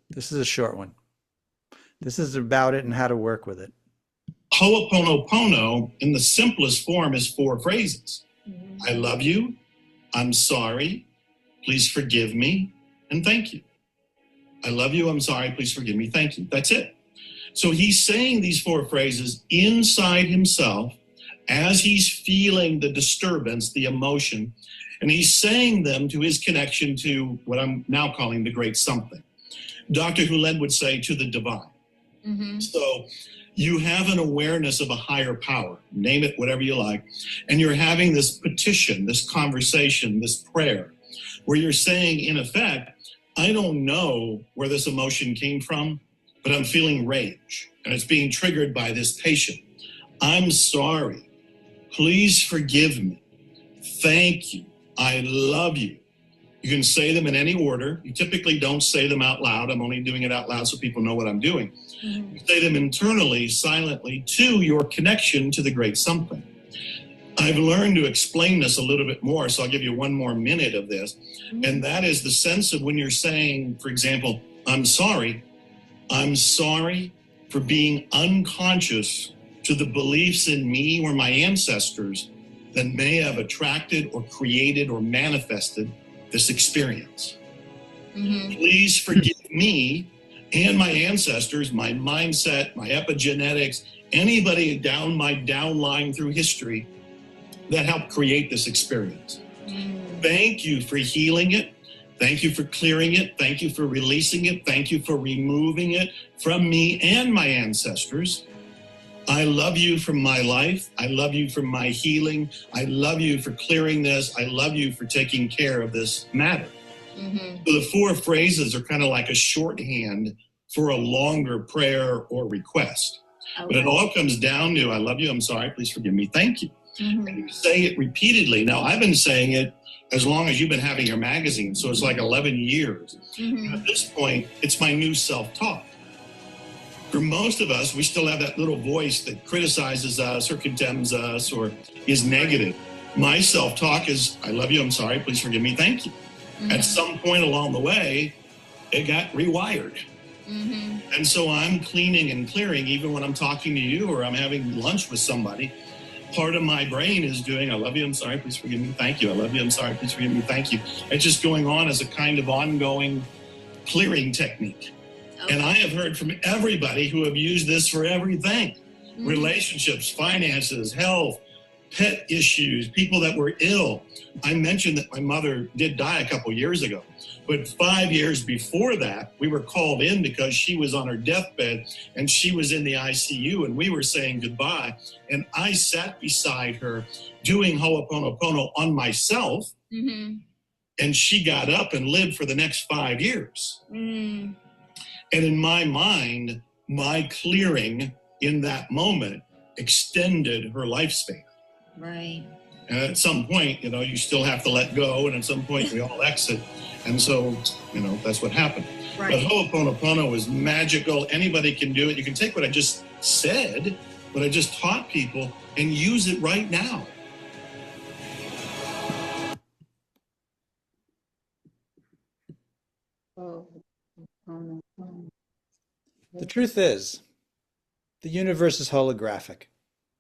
This is a short one. This is about it and how to work with it. Ho'oponopono, in the simplest form, is 4 phrases. I love you, I'm sorry, please forgive me, and thank you. I love you, I'm sorry, please forgive me, thank you. That's it. So he's saying these 4 phrases inside himself as he's feeling the disturbance, the emotion, and he's saying them to his connection to what I'm now calling the great something. Dr. Hulen would say to the divine. Mm-hmm. So you have an awareness of a higher power, name it whatever you like, and you're having this petition, this conversation, this prayer, where you're saying, in effect, I don't know where this emotion came from, but I'm feeling rage, and it's being triggered by this patient. I'm sorry. Please forgive me. Thank you. I love you. You can say them in any order. You typically don't say them out loud. I'm only doing it out loud so people know what I'm doing. Mm-hmm. You say them internally, silently, to your connection to the great something. I've learned to explain this a little bit more, so I'll give you one more minute of this. Mm-hmm. And that is the sense of when you're saying, for example, I'm sorry for being unconscious to the beliefs in me or my ancestors that may have attracted or created or manifested this experience. Please forgive me and my ancestors, my mindset, my epigenetics, anybody down my downline through history that helped create this experience. Thank you for healing it. Thank you for clearing it. Thank you for releasing it. Thank you for removing it from me and my ancestors. I love you for my life. I love you for my healing. I love you for clearing this. I love you for taking care of this matter. So the 4 phrases are kind of like a shorthand for a longer prayer or request. But it all comes down to, I love you, I'm sorry, please forgive me, thank you. And you say it repeatedly. Now, I've been saying it as long as you've been having your magazine, so it's like 11 years. And at this point, it's my new self-talk. For most of us, we still have that little voice that criticizes us or condemns us or is negative. My self-talk is, I love you, I'm sorry, please forgive me, thank you. At some point along the way, it got rewired. And so I'm cleaning and clearing, even when I'm talking to you or I'm having lunch with somebody. Part of my brain is doing, I love you, I'm sorry, please forgive me, thank you. I love you, I'm sorry, please forgive me, thank you. It's just going on as a kind of ongoing clearing technique. And I have heard from everybody who have used this for everything. Relationships, finances, health, pet issues, people that were ill. I mentioned that my mother did die a couple years ago, but 5 years before that, we were called in because she was on her deathbed and she was in the ICU and we were saying goodbye. And I sat beside her doing Ho'oponopono on myself. And she got up and lived for the next 5 years. And in my mind, my clearing in that moment extended her lifespan. Right. And at some point, you still have to let go. And at some point, we all exit. And so, that's what happened. Right. But Ho'oponopono is magical. Anybody can do it. You can take what I just said, what I just taught people, and use it right now. The truth is, the universe is holographic.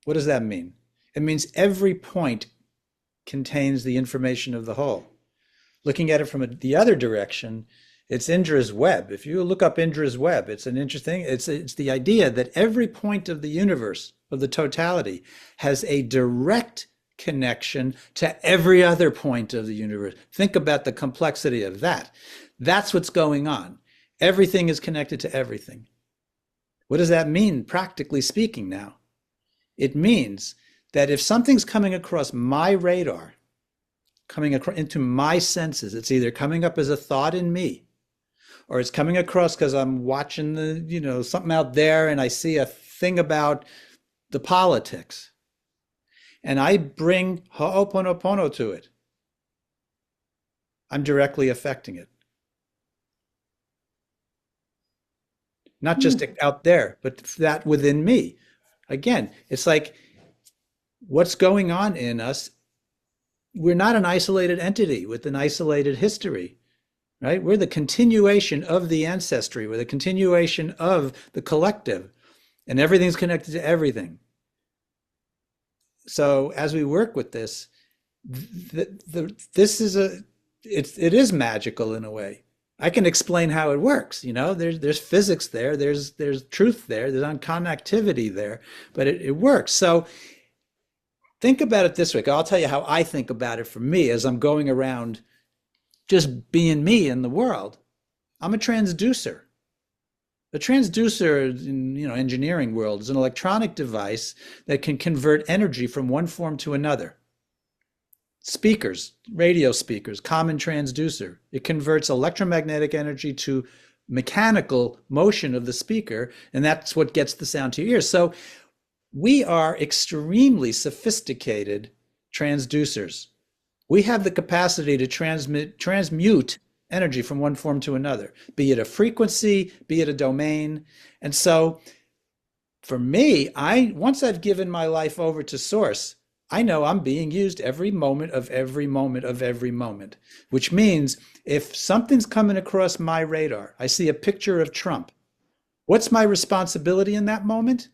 What does that mean? It means every point contains the information of the whole. Looking at it from the other direction, it's Indra's web. If you look up Indra's web, it's an interesting, it's the idea that every point of the universe, of the totality, has a direct connection to every other point of the universe. Think about the complexity of that. That's what's going on. Everything is connected to everything. What does that mean, practically speaking now? It means that if something's coming across my radar, coming into my senses, it's either coming up as a thought in me, or it's coming across because I'm watching something out there and I see a thing about the politics. And I bring Ho'oponopono to it. I'm directly affecting it. Not just out there, but that within me. Again, it's like what's going on in us. We're not an isolated entity with an isolated history, right? We're the continuation of the ancestry. We're the continuation of the collective, and everything's connected to everything. So as we work with this, this is it is magical in a way. I can explain how it works. There's physics there, there's truth there, there's connectivity there, but it works. So think about it this way. I'll tell you how I think about it for me as I'm going around just being me in the world. I'm a transducer. A transducer in engineering world is an electronic device that can convert energy from one form to another. Speakers, radio speakers, common transducer. It converts electromagnetic energy to mechanical motion of the speaker, and that's what gets the sound to your ears. So we are extremely sophisticated transducers. We have the capacity to transmute energy from one form to another, be it a frequency, be it a domain. And so for me, once I've given my life over to Source, I know I'm being used every moment of every moment of every moment, which means if something's coming across my radar, I see a picture of Trump. What's my responsibility in that moment?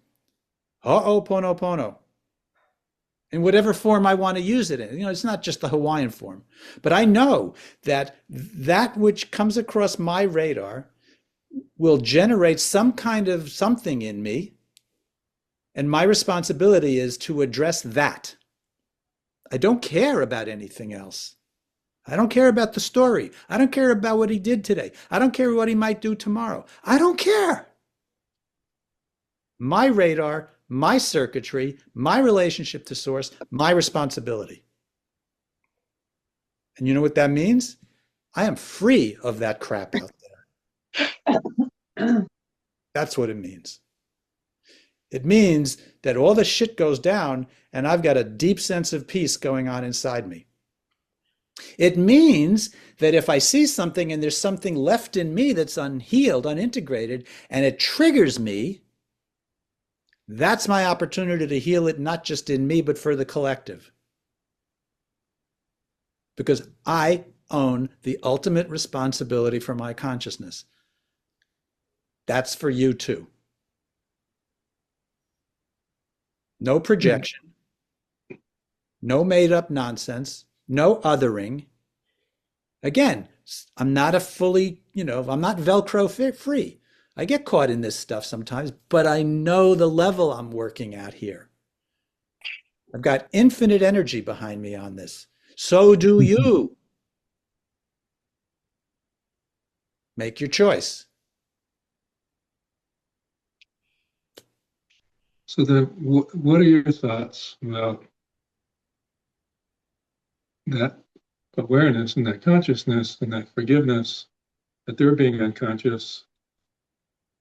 Ho'oponopono. in whatever form I want to use it in. It's not just the Hawaiian form, but I know that that which comes across my radar will generate some kind of something in me. And my responsibility is to address that. I don't care about anything else. I don't care about the story. I don't care about what he did today. I don't care what he might do tomorrow. I don't care. My radar, my circuitry, my relationship to source, my responsibility. And you know what that means? I am free of that crap out there. That's what it means. It means that all the shit goes down and I've got a deep sense of peace going on inside me. It means that if I see something and there's something left in me that's unhealed, unintegrated, and it triggers me, that's my opportunity to heal it, not just in me, but for the collective. Because I own the ultimate responsibility for my consciousness. That's for you too. No projection, no made up nonsense, no othering. Again, I'm not a fully, I'm not Velcro free. I get caught in this stuff sometimes, but I know the level I'm working at here. I've got infinite energy behind me on this. So do you. Make your choice. So then, what are your thoughts about that awareness and that consciousness and that forgiveness, that they're being unconscious,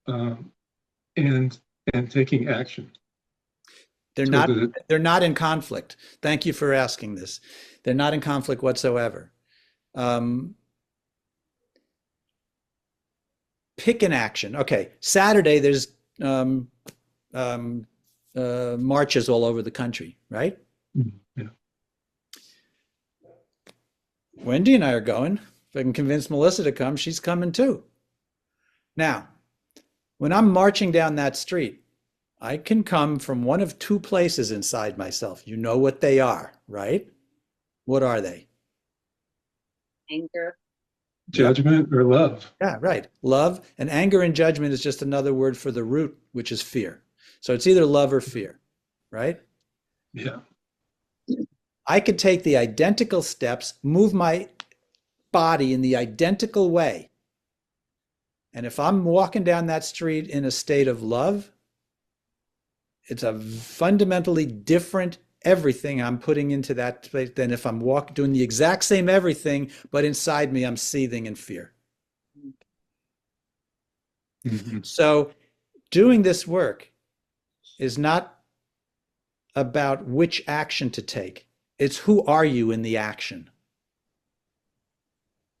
and taking action? They're not in conflict. Thank you for asking this. They're not in conflict whatsoever. Pick an action. Okay, Saturday there's marches all over the country, right? Yeah. Wendy and I are going. If I can convince Melissa to come, she's coming too. Now, when I'm marching down that street, I can come from one of two places inside myself. You know what they are, right? What are they? Anger. Judgment or love? Yeah, right. Love and anger and judgment is just another word for the root, which is fear. So it's either love or fear, right? Yeah. I could take the identical steps, move my body in the identical way. And if I'm walking down that street in a state of love, it's a fundamentally different everything I'm putting into that place than if I'm doing the exact same everything, but inside me I'm seething in fear. Mm-hmm. So doing this work is not about which action to take. It's who are you in the action.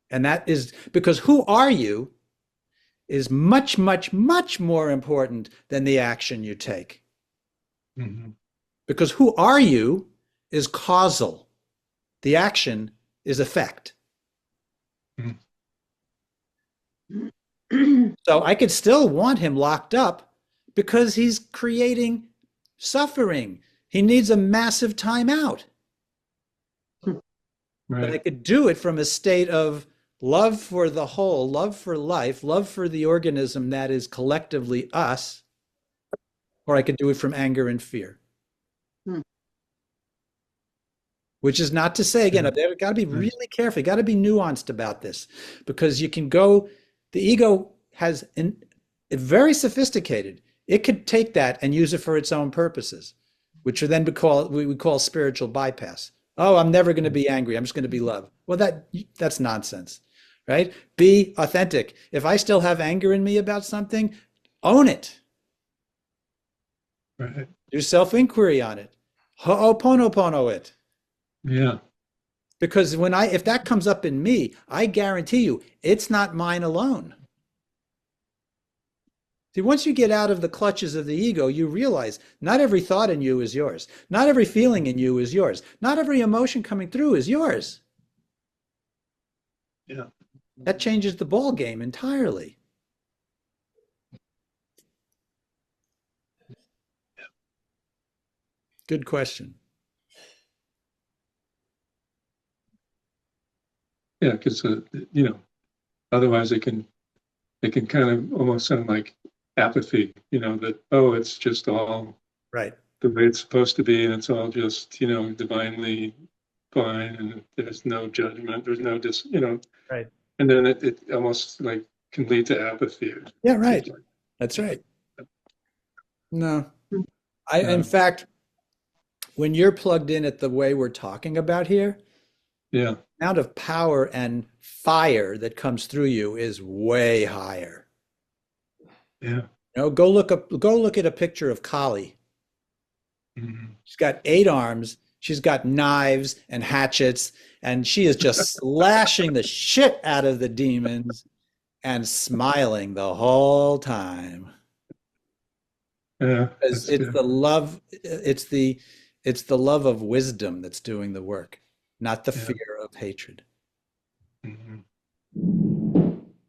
And that is because who are you is much, much, much more important than the action you take. Mm-hmm. Because who are you is causal. The action is effect. Mm-hmm. So I could still want him locked up because he's creating suffering. He needs a massive timeout. Right. But I could do it from a state of love for the whole, love for life, love for the organism that is collectively us, or I could do it from anger and fear. Which is not to say, again, I've got to be really careful. You got to be nuanced about this because you can go, the ego has it's very sophisticated. It could take that and use it for its own purposes, which would then we would call spiritual bypass. Oh, I'm never going to be angry. I'm just going to be love. Well, that's nonsense, right? Be authentic. If I still have anger in me about something, own it. Right. Do self-inquiry on it. Ho'oponopono it. Yeah. Because if that comes up in me, I guarantee you, it's not mine alone. See, once you get out of the clutches of the ego, you realize not every thought in you is yours. Not every feeling in you is yours. Not every emotion coming through is yours. Yeah. That changes the ball game entirely. Good question. Yeah, because you know, otherwise it can kind of almost sound like apathy. You know, that oh, it's just all Right. the way it's supposed to be, and it's all just divinely fine, and there's no judgment, there's no Right. and then it almost like can lead to apathy. Yeah, right. That's right. No. In fact, when you're plugged in at the way we're talking about here, Yeah, the amount of power and fire that comes through you is way higher. yeah. Go look at a picture of Kali. Mhm. She's got 8 arms. She's got knives and hatchets, and she is just slashing the shit out of the demons and smiling the whole time. Yeah, Because it's the love, it's the love of wisdom that's doing the work, not the fear of hatred. Mhm.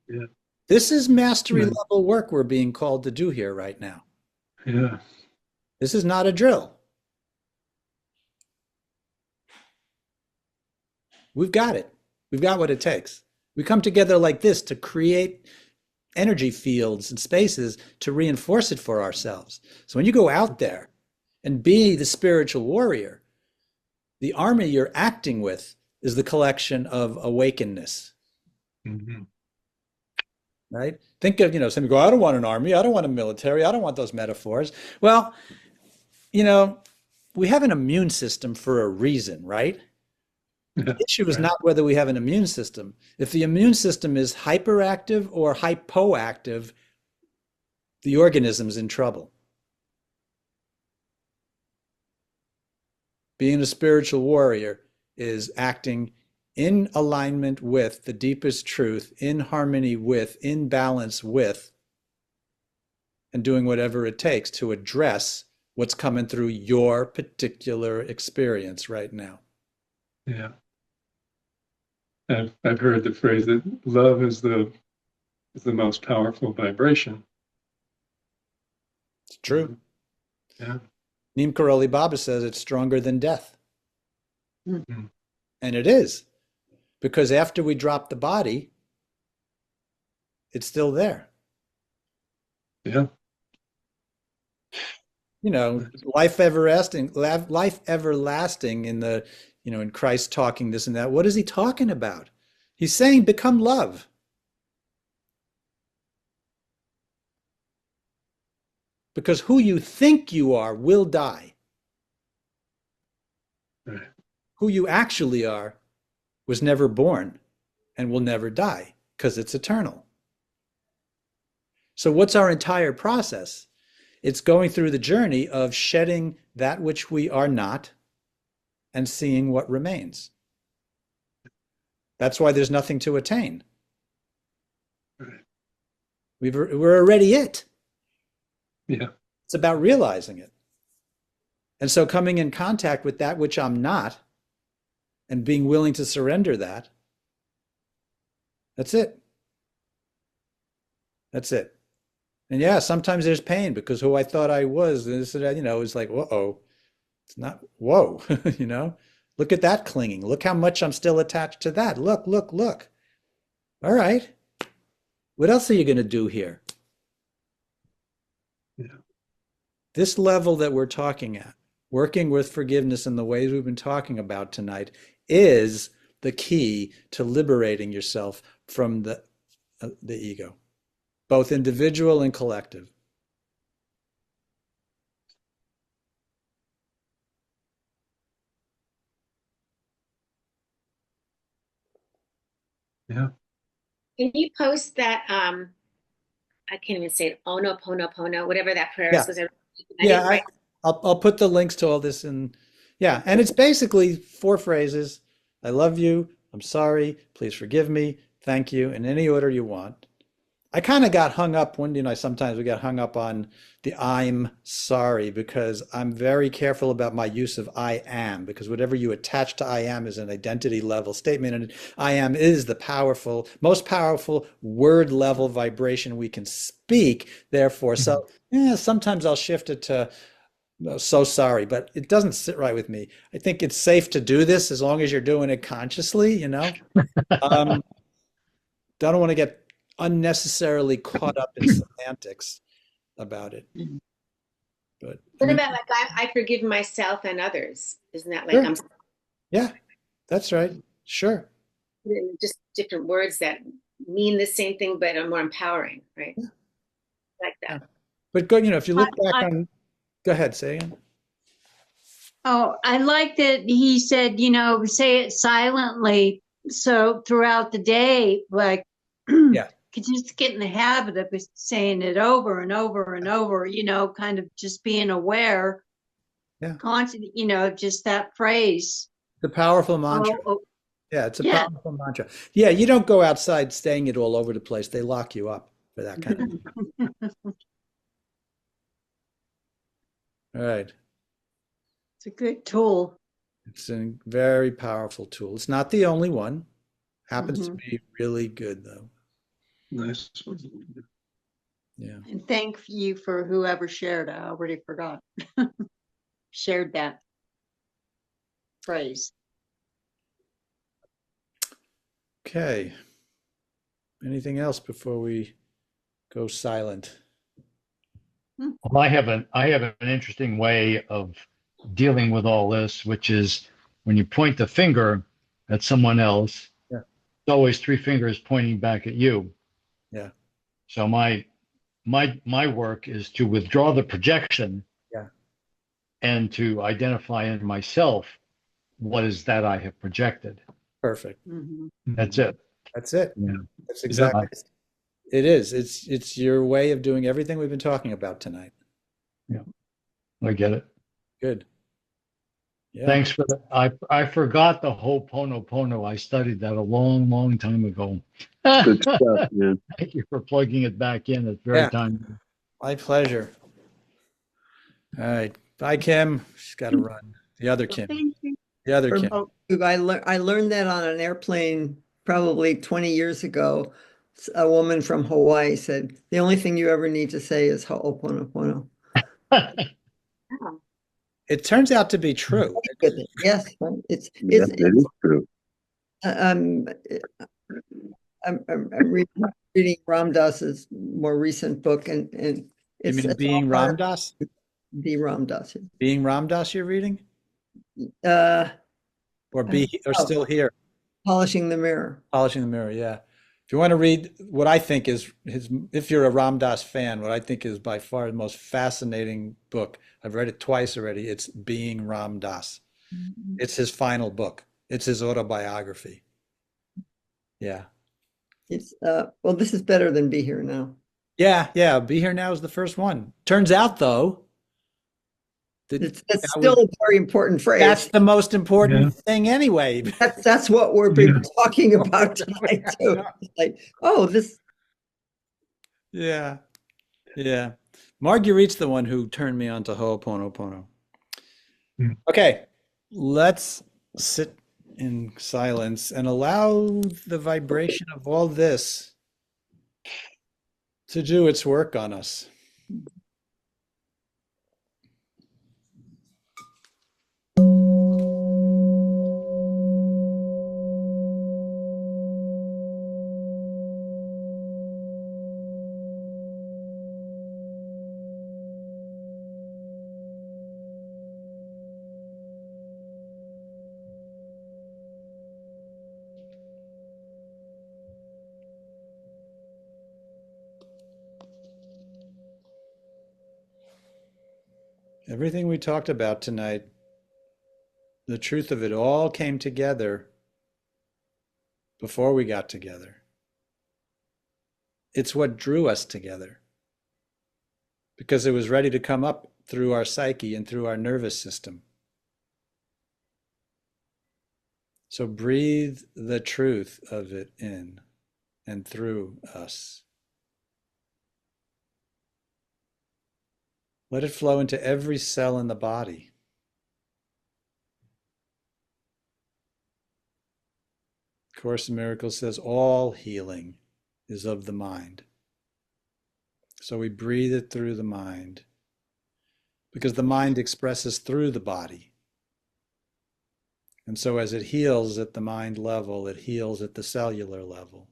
Yeah, This is mastery Right. level work we're being called to do here right now. yeah, This is not a drill. We've got it. We've got what it takes. We come together like this to create energy fields and spaces to reinforce it for ourselves. So when you go out there and be the spiritual warrior, the army you're acting with is the collection of awakenedness, Mhm. right? Think of, some go, I don't want an army. I don't want a military. I don't want those metaphors. Well, we have an immune system for a reason, right? Yeah, The issue is right. not whether we have an immune system. If the immune system is hyperactive or hypoactive, the organism's in trouble. Being a spiritual warrior is acting in alignment with the deepest truth, in harmony with, in balance with, and doing whatever it takes to address what's coming through your particular experience right now. Yeah. I've heard the phrase that love is the most powerful vibration. It's true. Yeah. Neem Karoli Baba says it's stronger than death. Mhm. And it is, because after we drop the body, it's still there. Yeah. Life everlasting, life everlasting in the, in Christ talking this and that. What is he talking about? He's saying become love. Because who you think you are will die. Right. Who you actually are was never born and will never die because it's eternal. So what's our entire process? It's going through the journey of shedding that which we are not and seeing what remains. That's why there's nothing to attain. Right. We're already it. Yeah. It's about realizing it. And so coming in contact with that which I'm not and being willing to surrender that, that's it. That's it. And yeah, sometimes there's pain because who I thought I was, this, is like, whoa, it's not, whoa, look at that clinging. Look how much I'm still attached to that. Look. All right. What else are you going to do here? Yeah. This level that we're talking at, working with forgiveness in the ways we've been talking about tonight, is the key to liberating yourself from the ego, both individual and collective. Yeah. Can you post that? I can't even say it. Oponopono, whatever that prayer Yeah. is. 'Cause I Yeah, didn't write. I'll put the links to all this in. Yeah, and it's basically 4 phrases. I love you. I'm sorry. Please forgive me. Thank you. In any order you want. I kind of got hung up sometimes we get hung up on the I'm sorry because I'm very careful about my use of I am, because whatever you attach to I am is an identity level statement, and I am is the most powerful word level vibration we can speak. Therefore, sometimes I'll shift it to No, so sorry, but it doesn't sit right with me. I think it's safe to do this as long as you're doing it consciously, you know? Don't want to get unnecessarily caught up in semantics about it. But I What mean, about like I forgive myself and others? Isn't that like sure. I'm Yeah, that's right. Sure. just different words that mean the same thing but are more empowering, right? Yeah. Like Yeah. that. But go, if you look back I- on, go ahead, say again. Oh, I like that he said, say it silently. So throughout the day, like, Yeah. could just get in the habit of saying it over and over and over, kind of just being aware, Yeah. constant, just that phrase. The powerful mantra. Oh, Yeah, it's a yeah. powerful mantra. Yeah, you don't go outside saying it all over the place. They lock you up for that kind of thing. All right. It's a good tool. It's a very powerful tool. It's not the only one. Happens to Mhm. be really good, though. Nice. Yeah. And thank you for whoever shared. I already forgot. Shared that phrase. Okay. Anything else before we go silent? Well, I have an interesting way of dealing with all this, which is when you point the finger at someone else, Yeah. it's always three fingers pointing back at you. Yeah. So my work is to withdraw the projection, Yeah. and to identify in myself what is that I have projected. Perfect. Mhm. That's it. That's it. Yeah. That's exactly it is. It's your way of doing everything we've been talking about tonight. Yeah. I get it. Good. Yeah. Thanks for that. I forgot the whole Pono. I studied that a long, long time ago. Good stuff, man. Thank you for plugging it back in. It's very Yeah. timely. My pleasure. All right. Bye, Kim. She's got to run. The other Kim. Thank you. The other Kim. Remote. I learned that on an airplane probably 20 years ago. A woman from Hawaii said, the only thing you ever need to say is ho'oponopono. It turns out to be true. Yes, right. Yeah, that is true. I'm reading Ram Dass's more recent book, and You it's mean it's being all part of Ram Dass? the Ram Dass. Being Ram Dass you're reading? Uh, Or still here? Polishing the Mirror. Polishing the Mirror, yeah. If you want to read what I think is if you're a Ram Dass fan, what I think is by far the most fascinating book. I've read it twice already. It's Being Ram Dass. It's his final book. It's his autobiography. Yeah. It's well, this is better than Be Here Now. Yeah. Be Here Now is the first one. Turns out, though, That's still a very important phrase. That's the most important thing anyway. That's what we're been talking about tonight too. It's like, oh, this. Yeah. Marguerite's the one who turned me on to Ho'oponopono. Okay, let's sit in silence and allow the vibration of all this to do its work on us. Everything we talked about tonight, the truth of it all came together before we got together. It's what drew us together because it was ready to come up through our psyche and through our nervous system. So breathe the truth of it in and through us. Let it flow into every cell in the body. Course in Miracles says all healing is of the mind. So we breathe it through the mind. because the mind expresses through the body. And so as it heals at the mind level, it heals at the cellular level.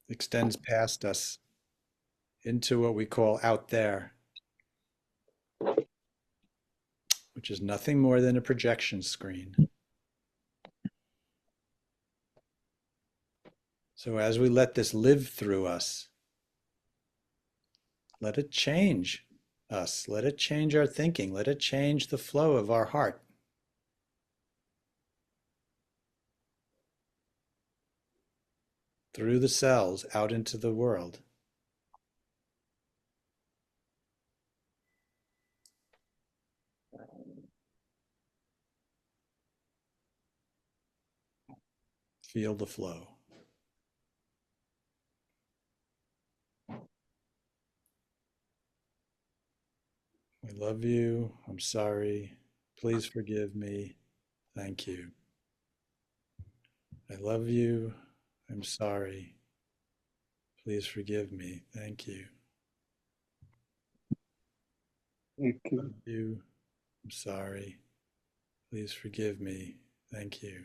Extends past us into what we call out there, which is nothing more than a projection screen. So as we let this live through us, let it change us, let it change our thinking, let it change the flow of our heart. Through the cells out into the world. Feel the flow. I love you. I'm sorry. Please forgive me. Thank you. I love you. I'm sorry. Please forgive me. Thank you. Thank I you. love you. I'm sorry. Please forgive me. Thank you.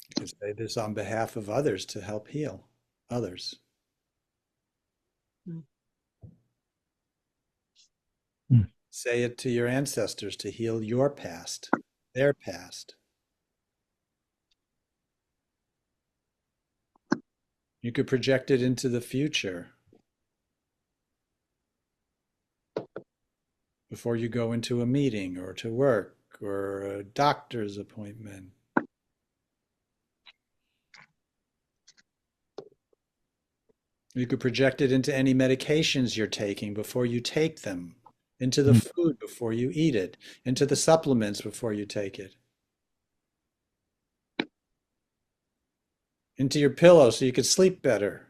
You can say this on behalf of others to help heal others. Say it to your ancestors to heal your past, their past. You could project it into the future before you go into a meeting or to work or a doctor's appointment. You could project it into any medications you're taking before you take them, into the food before you eat it, into the supplements before you take it, into your pillow so you could sleep better.